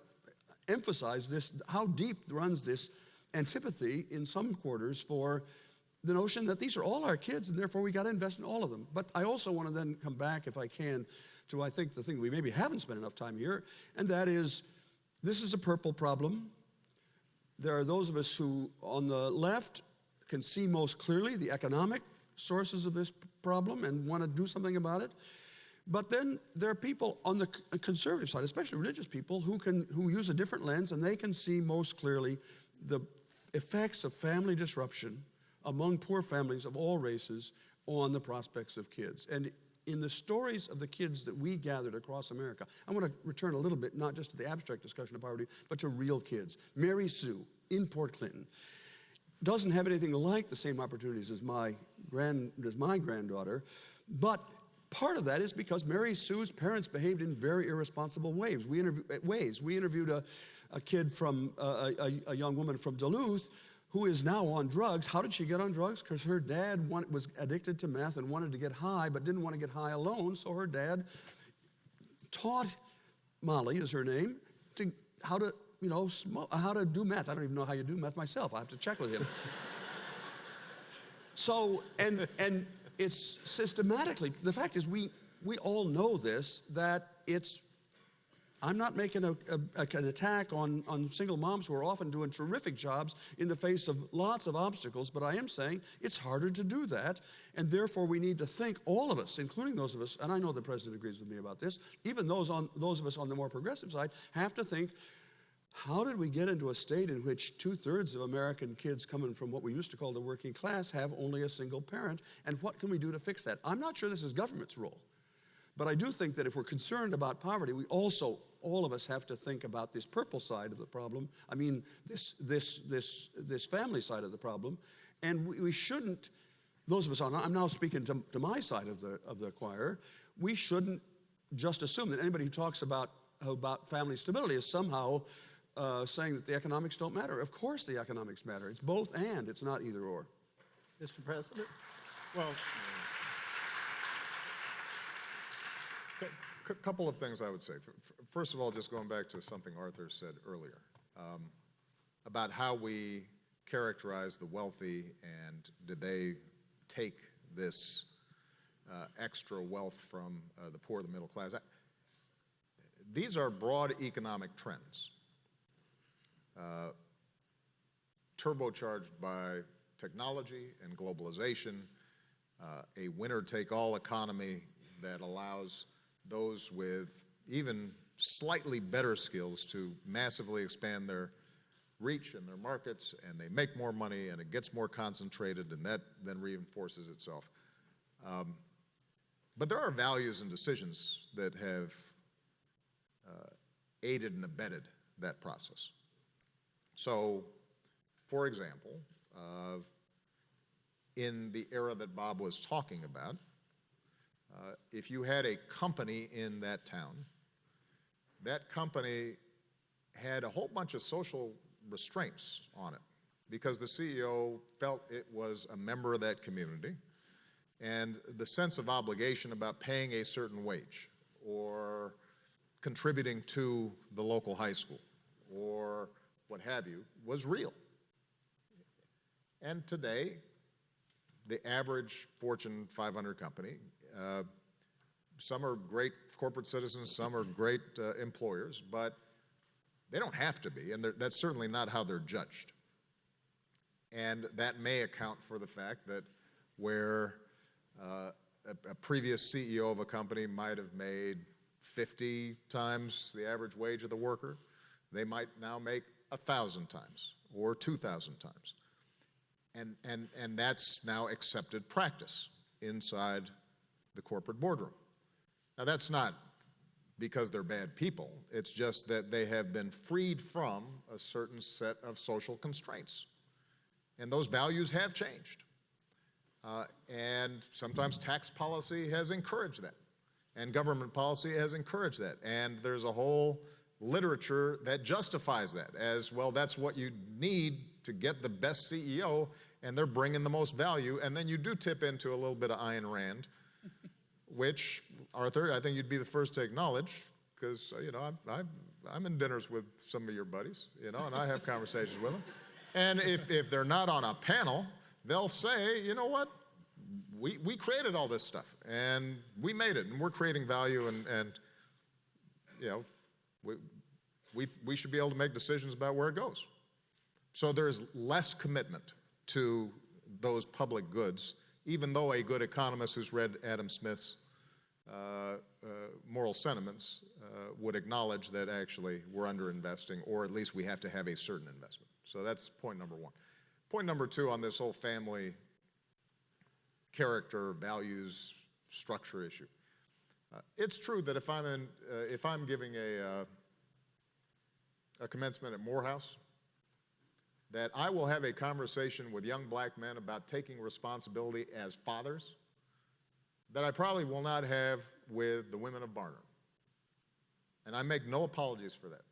emphasize this, how deep runs this antipathy in some quarters for the notion that these are all our kids and therefore we got to invest in all of them. But I also want to then come back, if I can, to I think the thing we maybe haven't spent enough time here, and that is this is a purple problem. There are those of us who, on the left, can see most clearly the economic sources of this problem and want to do something about it. But then there are people on the conservative side, especially religious people, who use a different lens, and they can see most clearly the effects of family disruption among poor families of all races on the prospects of kids. And in the stories of the kids that we gathered across America, I want to return a little bit, not just to the abstract discussion of poverty, but to real kids. Mary Sue in Port Clinton doesn't have anything like the same opportunities as my granddaughter, but part of that is because Mary Sue's parents behaved in very irresponsible ways. We interviewed a kid from, a young woman from Duluth who is now on drugs. How did she get on drugs? Because her dad was addicted to meth and wanted to get high, but didn't want to get high alone, so her dad taught, Molly is her name, how to how to do meth. I don't even know how you do meth myself. I have to check with him. So, and it's systematically, the fact is we all know this, that it's, I'm not making an attack on single moms who are often doing terrific jobs in the face of lots of obstacles, but I am saying it's harder to do that, and therefore we need to think, all of us, including those of us, and I know the President agrees with me about this, even those of us on the more progressive side, have to think, how did we get into a state in which 2/3 of American kids coming from what we used to call the working class have only a single parent, and what can we do to fix that? I'm not sure this is government's role, but I do think that if we're concerned about poverty, we also, all of us, have to think about this purple side of the problem. I mean, this family side of the problem, and we shouldn't. Those of us on, I'm now speaking to my side of the choir. We shouldn't just assume that anybody who talks about family stability is somehow saying that the economics don't matter. Of course the economics matter. It's both and, it's not either or. Mr. President? Well, a couple of things I would say. First of all, just going back to something Arthur said earlier about how we characterize the wealthy and did they take this extra wealth from the poor, the middle class. These are broad economic trends, turbocharged by technology and globalization, a winner-take-all economy that allows those with even slightly better skills to massively expand their reach and their markets, and they make more money, and it gets more concentrated, and that then reinforces itself. But there are values and decisions that have aided and abetted that process. So, for example, in the era that Bob was talking about, if you had a company in that town, that company had a whole bunch of social restraints on it because the CEO felt it was a member of that community, and the sense of obligation about paying a certain wage or contributing to the local high school or what have you was real. And today, the average Fortune 500 company, some are great corporate citizens, some are great employers, but they don't have to be, and that's certainly not how they're judged. And that may account for the fact that where a previous CEO of a company might have made 50 times the average wage of the worker, they might now make 1,000 times or 2,000 times. And that's now accepted practice inside the corporate boardroom. Now that's not because they're bad people, it's just that they have been freed from a certain set of social constraints. And those values have changed. And sometimes tax policy has encouraged that. And government policy has encouraged that. And there's a whole literature that justifies that as, well, that's what you need to get the best CEO, and they're bringing the most value. And then you do tip into a little bit of Ayn Rand, which, Arthur, I think you'd be the first to acknowledge, because, you know, I'm in dinners with some of your buddies, you know, and I have conversations with them. And if they're not on a panel, they'll say, you know what, we created all this stuff, and we made it, and we're creating value, and you know, we should be able to make decisions about where it goes. So there's less commitment to those public goods, even though a good economist who's read Adam Smith's moral sentiments would acknowledge that actually we're underinvesting, or at least we have to have a certain investment. So that's point number one. Point number two on this whole family character, values, structure issue. It's true that if I'm giving a commencement at Morehouse, that I will have a conversation with young black men about taking responsibility as fathers that I probably will not have with the women of Barnard. And I make no apologies for that.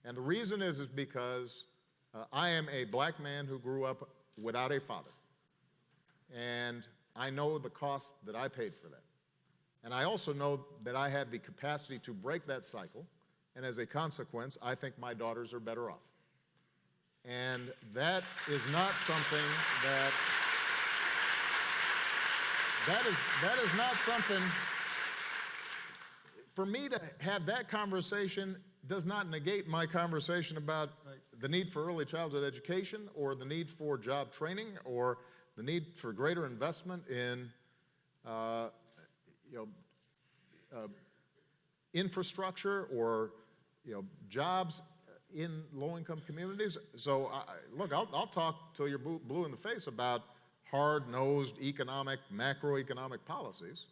And the reason is because I am a black man who grew up without a father. And I know the cost that I paid for that. And I also know that I have the capacity to break that cycle. And as a consequence, I think my daughters are better off. And that is not something that is not something, for me to have that conversation does not negate my conversation about the need for early childhood education or the need for job training or the need for greater investment in infrastructure or jobs in low-income communities. So, look, I'll talk till you're blue in the face about hard-nosed economic, macroeconomic policies.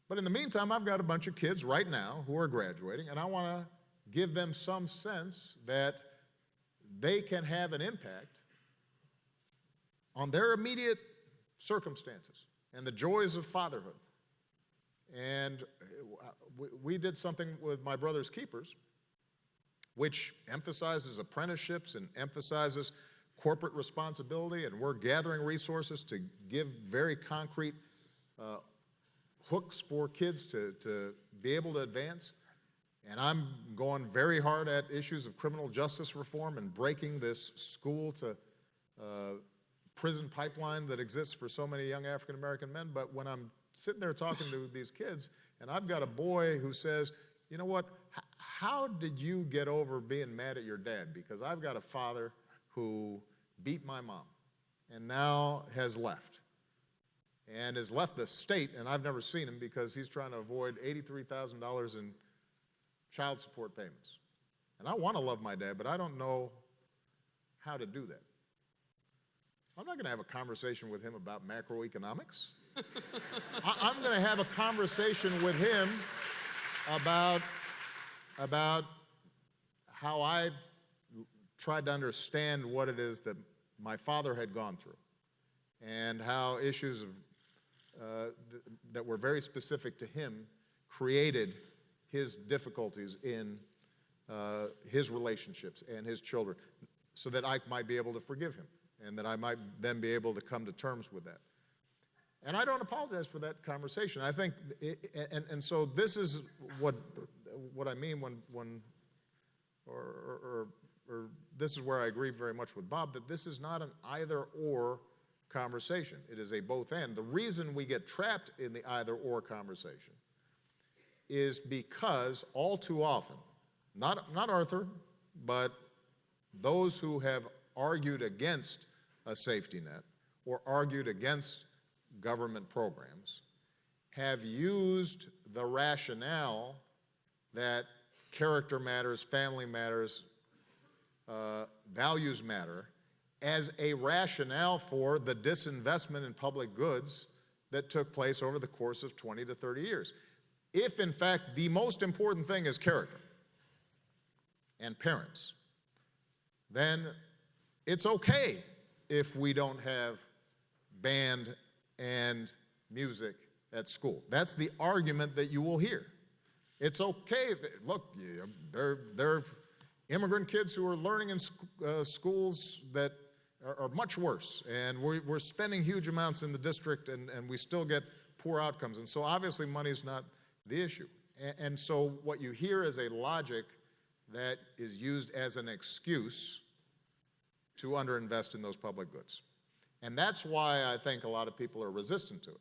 But in the meantime, I've got a bunch of kids right now who are graduating, and I want to give them some sense that they can have an impact on their immediate circumstances and the joys of fatherhood. And we did something with my brother's keepers, which emphasizes apprenticeships and emphasizes corporate responsibility, and we're gathering resources to give very concrete hooks for kids to be able to advance. And I'm going very hard at issues of criminal justice reform and breaking this school to prison pipeline that exists for so many young African American men. But when I'm sitting there talking to these kids, and I've got a boy who says, you know what, how did you get over being mad at your dad? Because I've got a father who beat my mom and now has left. And has left the state, and I've never seen him because he's trying to avoid $83,000 in child support payments. And I want to love my dad, but I don't know how to do that. I'm not going to have a conversation with him about macroeconomics. I'm going to have a conversation with him about how I tried to understand what it is that my father had gone through and how issues that were very specific to him created his difficulties in his relationships and his children, so that I might be able to forgive him and that I might then be able to come to terms with that. And I don't apologize for that conversation. I think, and so this is what I mean when this is where I agree very much with Bob, that this is not an either-or conversation. It is a both-and. The reason we get trapped in the either-or conversation is because all too often, not Arthur, but those who have argued against a safety net or argued against government programs have used the rationale that character matters, family matters, values matter, as a rationale for the disinvestment in public goods that took place over the course of 20 to 30 years. If, in fact, the most important thing is character and parents, then it's okay if we don't have band and music at school. That's the argument that you will hear. It's okay. Look, there are immigrant kids who are learning in schools that are much worse, and we're spending huge amounts in the district, and we still get poor outcomes. And so obviously money is not the issue. And so what you hear is a logic that is used as an excuse to underinvest in those public goods. And that's why I think a lot of people are resistant to it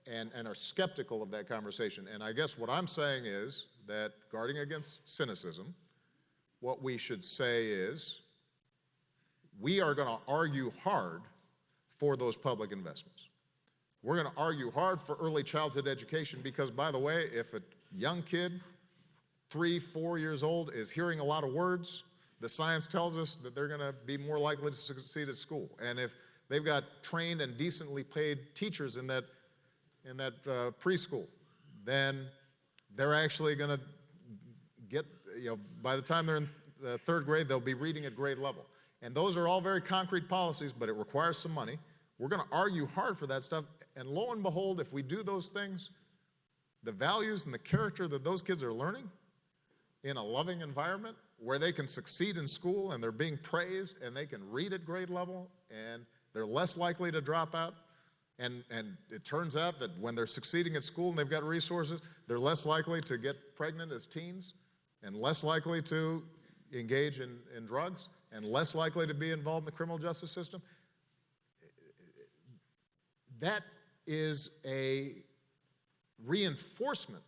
and are skeptical of that conversation. And I guess what I'm saying is, that, guarding against cynicism, what we should say is, we are going to argue hard for those public investments. We're going to argue hard for early childhood education because, by the way, if a young kid, 3, 4 years old, is hearing a lot of words, the science tells us that they're going to be more likely to succeed at school. And if they've got trained and decently paid teachers in that preschool, then they're actually going to get, by the time they're in third grade, they'll be reading at grade level. And those are all very concrete policies, but it requires some money. We're going to argue hard for that stuff. And lo and behold, if we do those things, the values and the character that those kids are learning in a loving environment where they can succeed in school and they're being praised and they can read at grade level and they're less likely to drop out. And it turns out that when they're succeeding at school and they've got resources, they're less likely to get pregnant as teens and less likely to engage in drugs and less likely to be involved in the criminal justice system. That is a reinforcement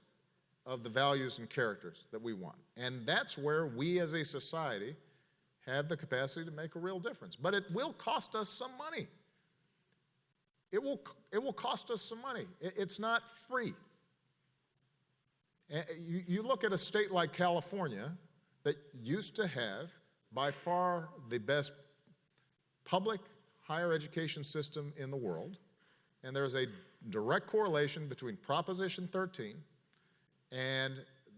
of the values and characters that we want. And that's where we as a society have the capacity to make a real difference. But it will cost us some money. It will cost us some money. It's not free. You look at a state like California that used to have by far the best public higher education system in the world, and there's a direct correlation between Proposition 13 and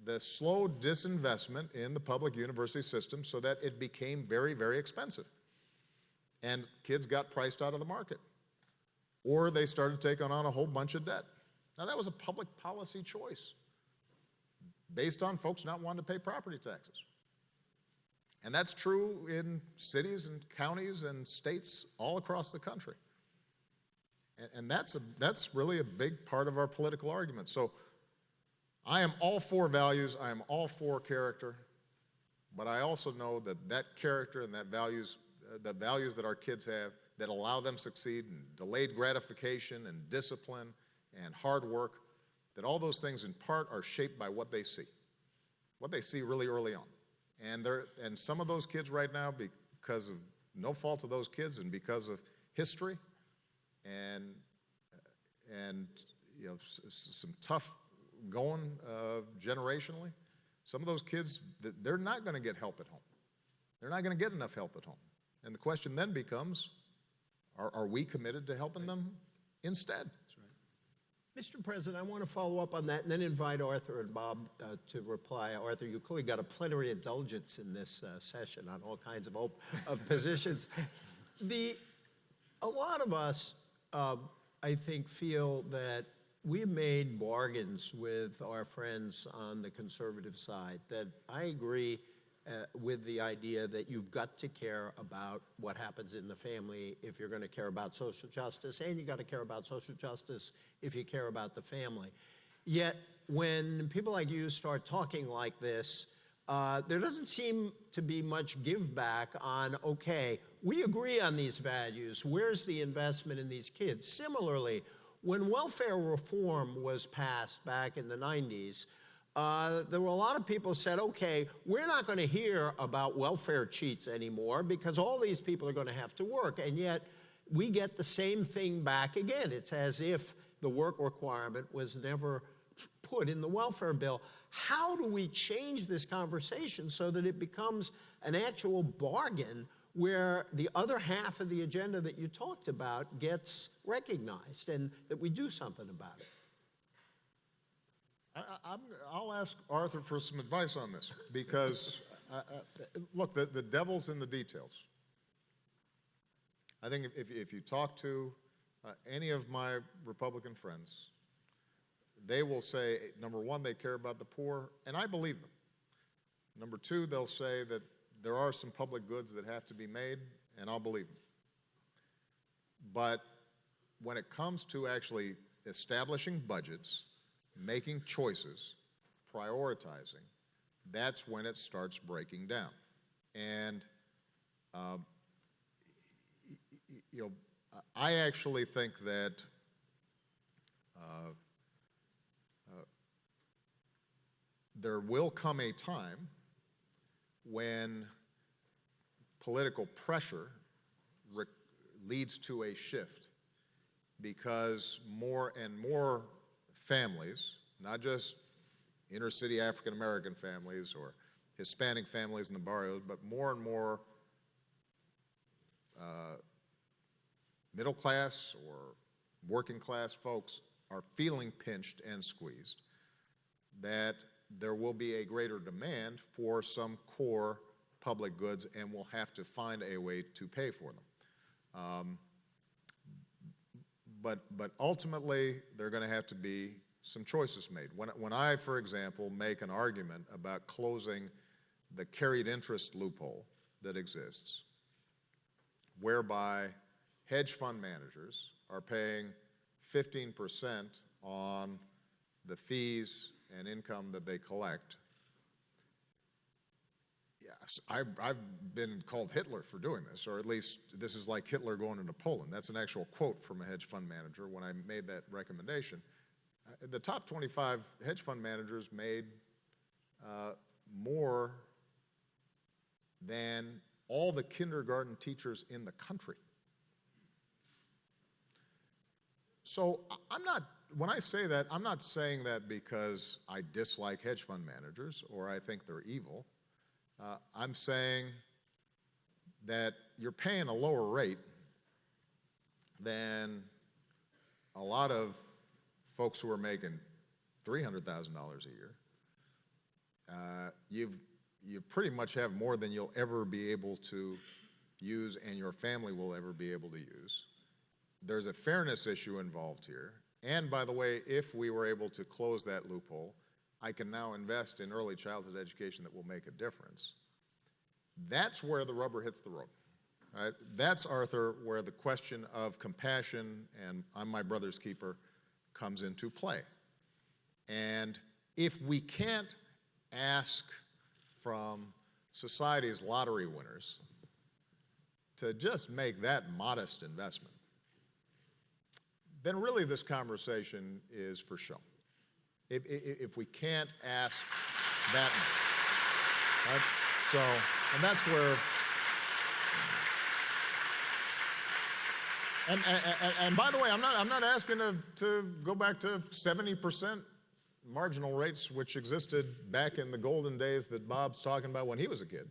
the slow disinvestment in the public university system so that it became very, very expensive. And kids got priced out of the market. Or they started taking on a whole bunch of debt. Now that was a public policy choice based on folks not wanting to pay property taxes. And that's true in cities and counties and states all across the country. And that's really a big part of our political argument. So I am all for values, I am all for character, but I also know that that character and that values, the values that our kids have that allow them to succeed in delayed gratification and discipline and hard work, that all those things in part are shaped by what they see really early on. And some of those kids right now, because of no fault of those kids and because of history and some tough going generationally, some of those kids, they're not going to get help at home. They're not going to get enough help at home. And the question then becomes, are we committed to helping them instead? That's right. Mr. President, I want to follow up on that and then invite Arthur and Bob to reply. Arthur, you clearly got a plenary indulgence in this session on all kinds of positions. A lot of us, I think, feel that we made bargains with our friends on the conservative side, that I agree with the idea that you've got to care about what happens in the family if you're going to care about social justice, and you got to care about social justice if you care about the family. Yet, when people like you start talking like this, there doesn't seem to be much give back on, okay, we agree on these values, where's the investment in these kids? Similarly, when welfare reform was passed back in the 90s, there were a lot of people who said, okay, we're not going to hear about welfare cheats anymore because all these people are going to have to work. And yet, we get the same thing back again. It's as if the work requirement was never put in the welfare bill. How do we change this conversation so that it becomes an actual bargain where the other half of the agenda that you talked about gets recognized and that we do something about it? I'll ask Arthur for some advice on this because, look, the devil's in the details. I think if you talk to any of my Republican friends, they will say, number one, they care about the poor, and I believe them. Number two, they'll say that there are some public goods that have to be made, and I'll believe them. But when it comes to actually establishing budgets, making choices, prioritizing, that's when it starts breaking down. And, I actually think that there will come a time when political pressure leads to a shift, because more and more families, not just inner city African American families or Hispanic families in the barrios, but more and more middle class or working class folks are feeling pinched and squeezed, that there will be a greater demand for some core public goods, and we'll have to find a way to pay for them. But ultimately, there are going to have to be some choices made. When I, for example, make an argument about closing the carried interest loophole that exists, whereby hedge fund managers are paying 15% on the fees and income that they collect. Yes, I've been called Hitler for doing this, or at least this is like Hitler going into Poland. That's an actual quote from a hedge fund manager when I made that recommendation. The top 25 hedge fund managers made more than all the kindergarten teachers in the country. So when I say that, I'm not saying that because I dislike hedge fund managers or I think they're evil. I'm saying that you're paying a lower rate than a lot of folks who are making $300,000 a year. You pretty much have more than you'll ever be able to use and your family will ever be able to use. There's a fairness issue involved here. And by the way, if we were able to close that loophole, I can now invest in early childhood education that will make a difference. That's where the rubber hits the road. Right? That's, Arthur, where the question of compassion and I'm my brother's keeper comes into play. And if we can't ask from society's lottery winners to just make that modest investment, then really this conversation is for show. If we can't ask that much, right? So, and that's where, and by the way, I'm not asking to go back to 70% marginal rates, which existed back in the golden days that Bob's talking about when he was a kid.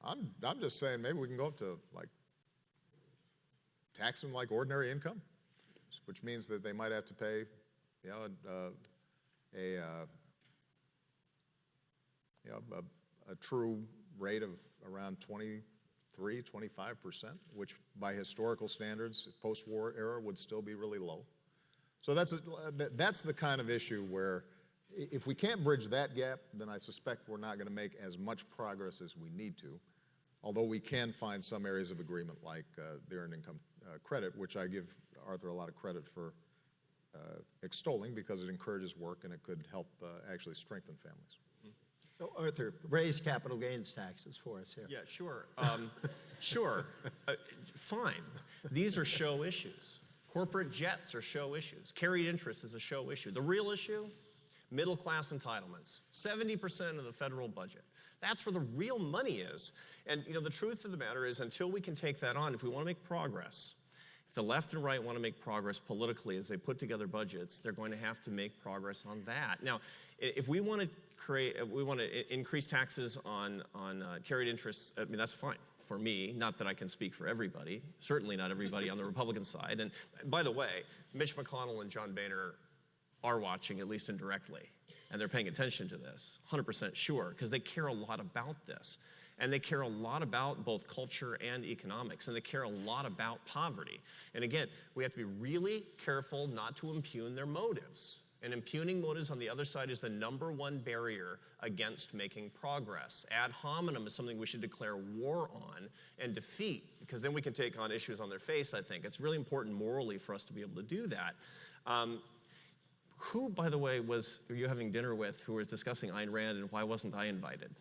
I'm just saying maybe we can go up to like tax them like ordinary income, which means that they might have to pay, a true rate of around 23-25%, which by historical standards, post-war era, would still be really low. So that's the kind of issue where if we can't bridge that gap, then I suspect we're not going to make as much progress as we need to, although we can find some areas of agreement like the earned income credit, which I give Arthur a lot of credit for extolling because it encourages work and it could help actually strengthen families. So Arthur, raise capital gains taxes for us here. Yeah, sure. Sure. Fine. These are show issues. Corporate jets are show issues. Carried interest is a show issue. The real issue, middle class entitlements. 70% of the federal budget. That's where the real money is. And the truth of the matter is, until we can take that on, if we want to make progress, if the left and right want to make progress politically as they put together budgets, they're going to have to make progress on that. Now, if we want to increase taxes on carried interest, I mean, that's fine for me. Not that I can speak for everybody, certainly not everybody on the Republican side. And by the way, Mitch McConnell and John Boehner are watching, at least indirectly, and they're paying attention to this, 100% sure, because they care a lot about this. And they care a lot about both culture and economics, and they care a lot about poverty. And again, we have to be really careful not to impugn their motives. And impugning motives on the other side is the #1 barrier against making progress. Ad hominem is something we should declare war on and defeat, because then we can take on issues on their face, I think. It's really important morally for us to be able to do that. Who, by the way, were you having dinner with who was discussing Ayn Rand, and why wasn't I invited?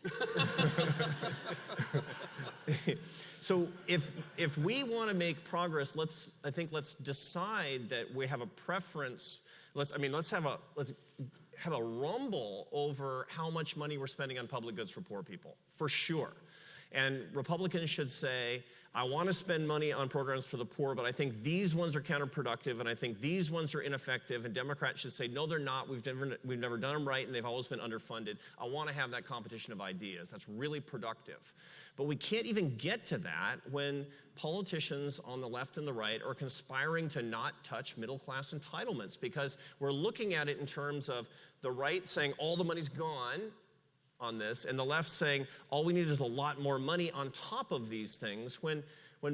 So if we want to make progress, let's decide that we have a preference. Let's have a rumble over how much money we're spending on public goods for poor people, for sure. And Republicans should say, I want to spend money on programs for the poor, but I think these ones are counterproductive, and I think these ones are ineffective. And Democrats should say, no, they're not. We've never done them right, and they've always been underfunded. I want to have that competition of ideas. That's really productive. But we can't even get to that when politicians on the left and the right are conspiring to not touch middle-class entitlements, because we're looking at it in terms of the right saying all the money's gone on this, and the left saying all we need is a lot more money on top of these things, when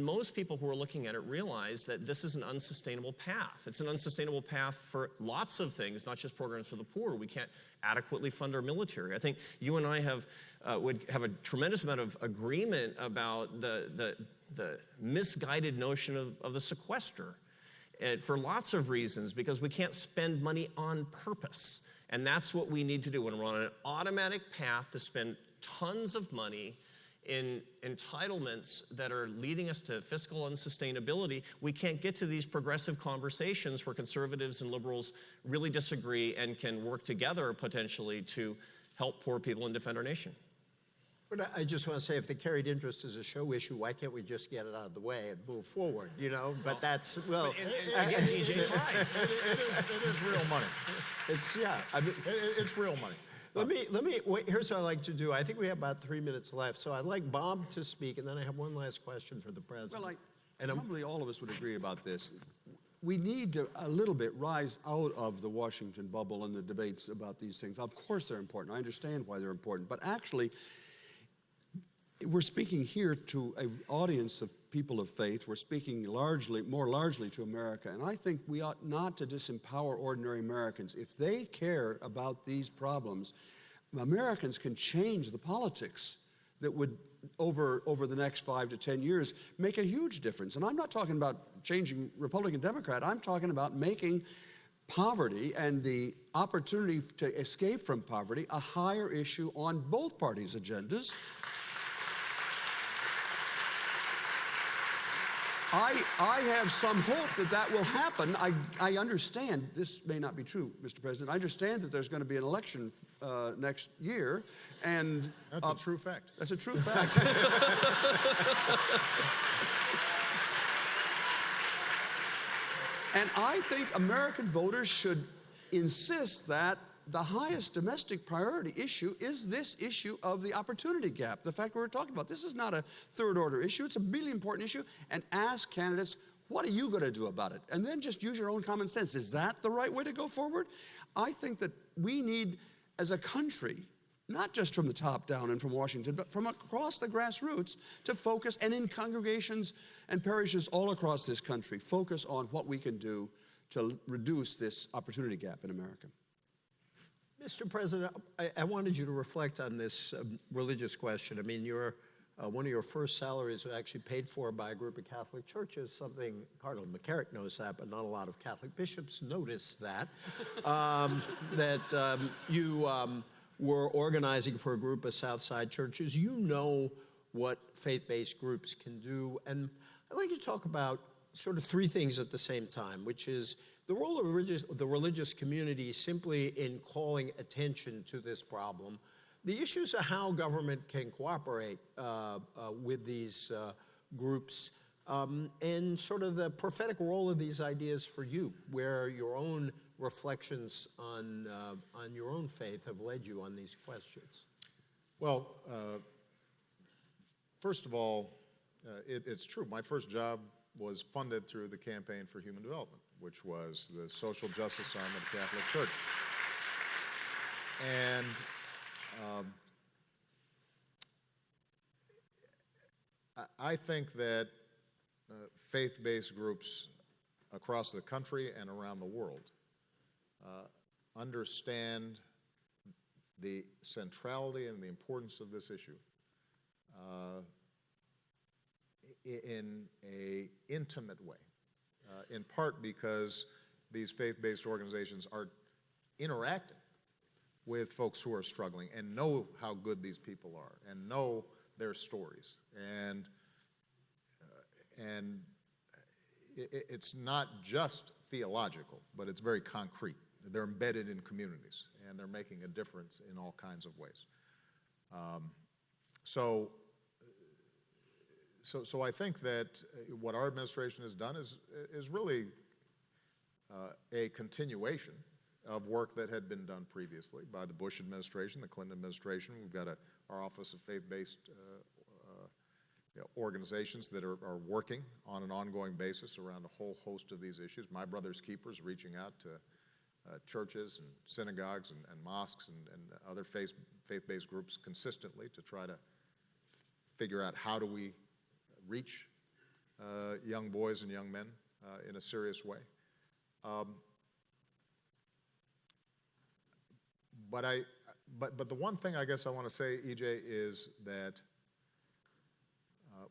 most people who are looking at it realize that this is an unsustainable path. It's an unsustainable path for lots of things, not just programs for the poor. We can't adequately fund our military. I think you and I would have a tremendous amount of agreement about the misguided notion of the sequester, for lots of reasons, because we can't spend money on purpose. And that's what we need to do when we're on an automatic path to spend tons of money in entitlements that are leading us to fiscal unsustainability. We can't get to these progressive conversations where conservatives and liberals really disagree and can work together potentially to help poor people and defend our nation. But I just want to say, if the carried interest is a show issue, why can't we just get it out of the way and move forward, you know? But that's, well... Again, DJ, fine. It is real money. It's, yeah, I mean... It's real money. Let me wait, here's what I'd like to do. I think we have about 3 minutes left, so I'd like Bob to speak, and then I have one last question for the president. Well, probably all of us would agree about this. We need to a little bit rise out of the Washington bubble and the debates about these things. Of course they're important. I understand why they're important. But actually, we're speaking here to an audience of people of faith. We're speaking more largely to America. And I think we ought not to disempower ordinary Americans. If they care about these problems, Americans can change the politics that would, over the next 5 to 10 years, make a huge difference. And I'm not talking about changing Republican, Democrat. I'm talking about making poverty and the opportunity to escape from poverty a higher issue on both parties' agendas. I have some hope that that will happen. I understand, this may not be true, Mr. President, I understand that there's going to be an election next year, and... That's a true fact. That's a true fact. And I think American voters should insist that the highest domestic priority issue is this issue of the opportunity gap, the fact we're talking about. This is not a third-order issue. It's a really important issue. And ask candidates, what are you going to do about it? And then just use your own common sense. Is that the right way to go forward? I think that we need, as a country, not just from the top down and from Washington, but from across the grassroots, to focus, and in congregations and parishes all across this country, focus on what we can do to reduce this opportunity gap in America. Mr. President, I wanted you to reflect on this religious question. I mean, one of your first salaries was actually paid for by a group of Catholic churches, something Cardinal McCarrick knows that, but not a lot of Catholic bishops notice that, you were organizing for a group of Southside churches. You know what faith-based groups can do, and I'd like to talk about sort of 3 things at the same time, which is the role of the religious community simply in calling attention to this problem, the issues of how government can cooperate with these groups, and sort of the prophetic role of these ideas for you, where your own reflections on your own faith have led you on these questions. Well, first of all, it's true. My first job was funded through the Campaign for Human Development, which was the social justice arm of the Catholic Church. And I think that faith-based groups across the country and around the world understand the centrality and the importance of this issue in an intimate way, in part because these faith-based organizations are interacting with folks who are struggling and know how good these people are and know their stories. And it's not just theological, but it's very concrete. they're embedded in communities, and they're making a difference in all kinds of ways. So I think that what our administration has done is really a continuation of work that had been done previously by the Bush administration, the Clinton administration. We've got our Office of Faith-Based organizations that are working on an ongoing basis around a whole host of these issues. My Brother's Keepers reaching out to churches and synagogues and mosques and other faith-based groups consistently to try to figure out how do we reach young boys and young men in a serious way. But the one thing I guess I want to say, EJ, is that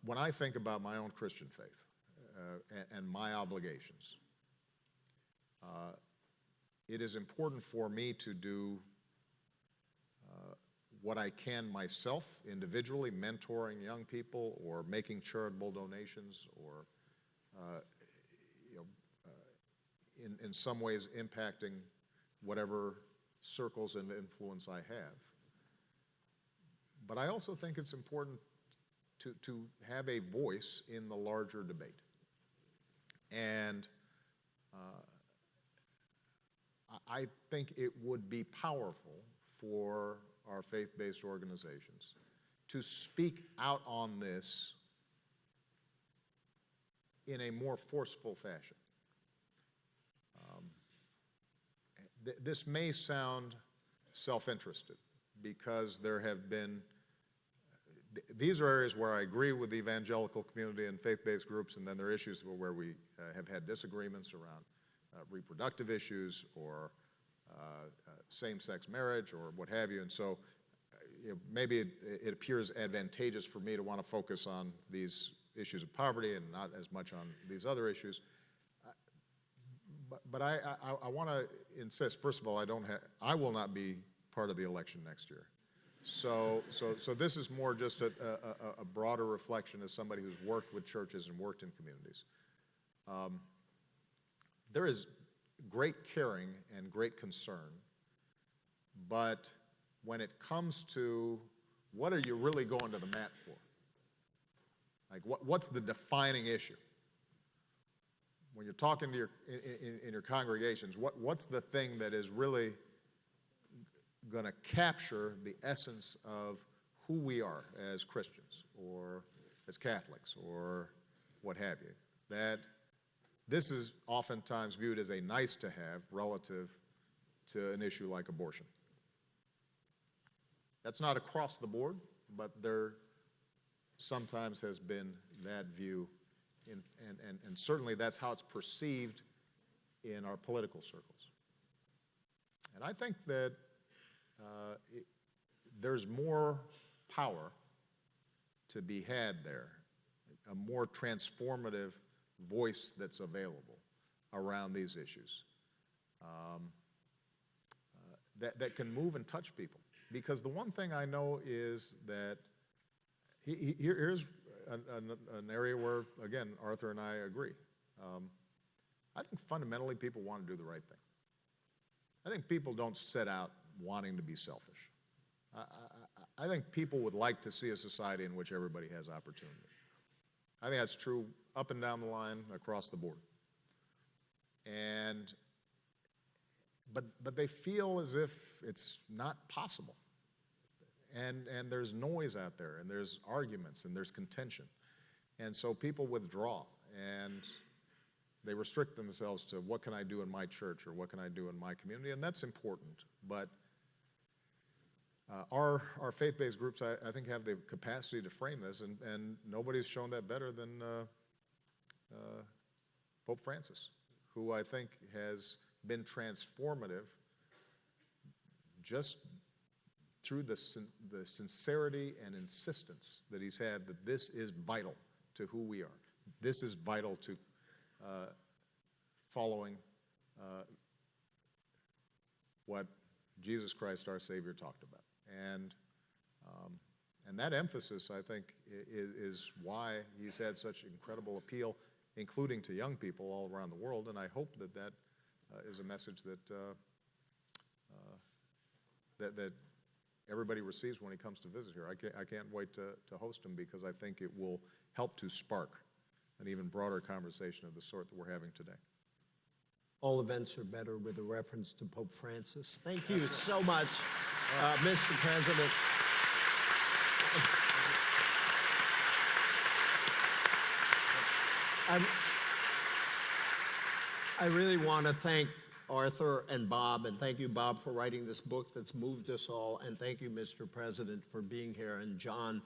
when I think about my own Christian faith and my obligations, it is important for me to do what I can myself individually, mentoring young people or making charitable donations or in some ways impacting whatever circles of influence I have. But I also think it's important to have a voice in the larger debate. And I think it would be powerful for our faith-based organizations to speak out on this in a more forceful fashion. This may sound self-interested because there have been, these are areas where I agree with the evangelical community and faith-based groups, and then there are issues where we have had disagreements around reproductive issues or same-sex marriage or what have you. And so maybe it appears advantageous for me to want to focus on these issues of poverty and not as much on these other issues. But I want to insist, first of all, I will not be part of the election next year. So this is more just a broader reflection as somebody who's worked with churches and worked in communities. There is great caring and great concern, but when it comes to what are you really going to the mat for? Like what's the defining issue? When you're talking to in your congregations, what's the thing that is really going to capture the essence of who we are as Christians or as Catholics or what have you? That this is oftentimes viewed as a nice to have relative to an issue like abortion. That's not across the board, but there sometimes has been that view, and certainly that's how it's perceived in our political circles. And I think that there's more power to be had there, a more transformative voice that's available around these issues that can move and touch people. Because the one thing I know is that here's an area where, again, Arthur and I agree. I think fundamentally people want to do the right thing. I think people don't set out wanting to be selfish. I think people would like to see a society in which everybody has opportunity. I think that's true up and down the line, across the board. But they feel as if it's not possible. And there's noise out there, and there's arguments, and there's contention. And so people withdraw, and they restrict themselves to what can I do in my church or what can I do in my community, and that's important. But our faith-based groups, I think, have the capacity to frame this, and nobody's shown that better than Pope Francis, who I think has been transformative just through the sincerity and insistence that he's had that this is vital to who we are. This is vital to following what Jesus Christ, our Savior, talked about. And that emphasis, I think, is why he's had such incredible appeal, including to young people all around the world. And I hope that that is a message that that everybody receives when he comes to visit here. I can't wait to host him, because I think it will help to spark an even broader conversation of the sort that we're having today. All events are better with a reference to Pope Francis. Thank you so much, Mr. President. I really want to thank Arthur and Bob, and thank you, Bob, for writing this book that's moved us all, and thank you, Mr. President, for being here, and John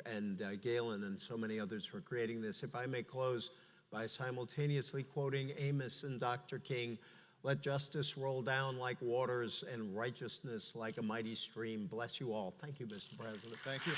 and Galen and so many others for creating this. If I may close by simultaneously quoting Amos and Dr. King, "Let justice roll down like waters and righteousness like a mighty stream." Bless you all. Thank you, Mr. President. Thank you.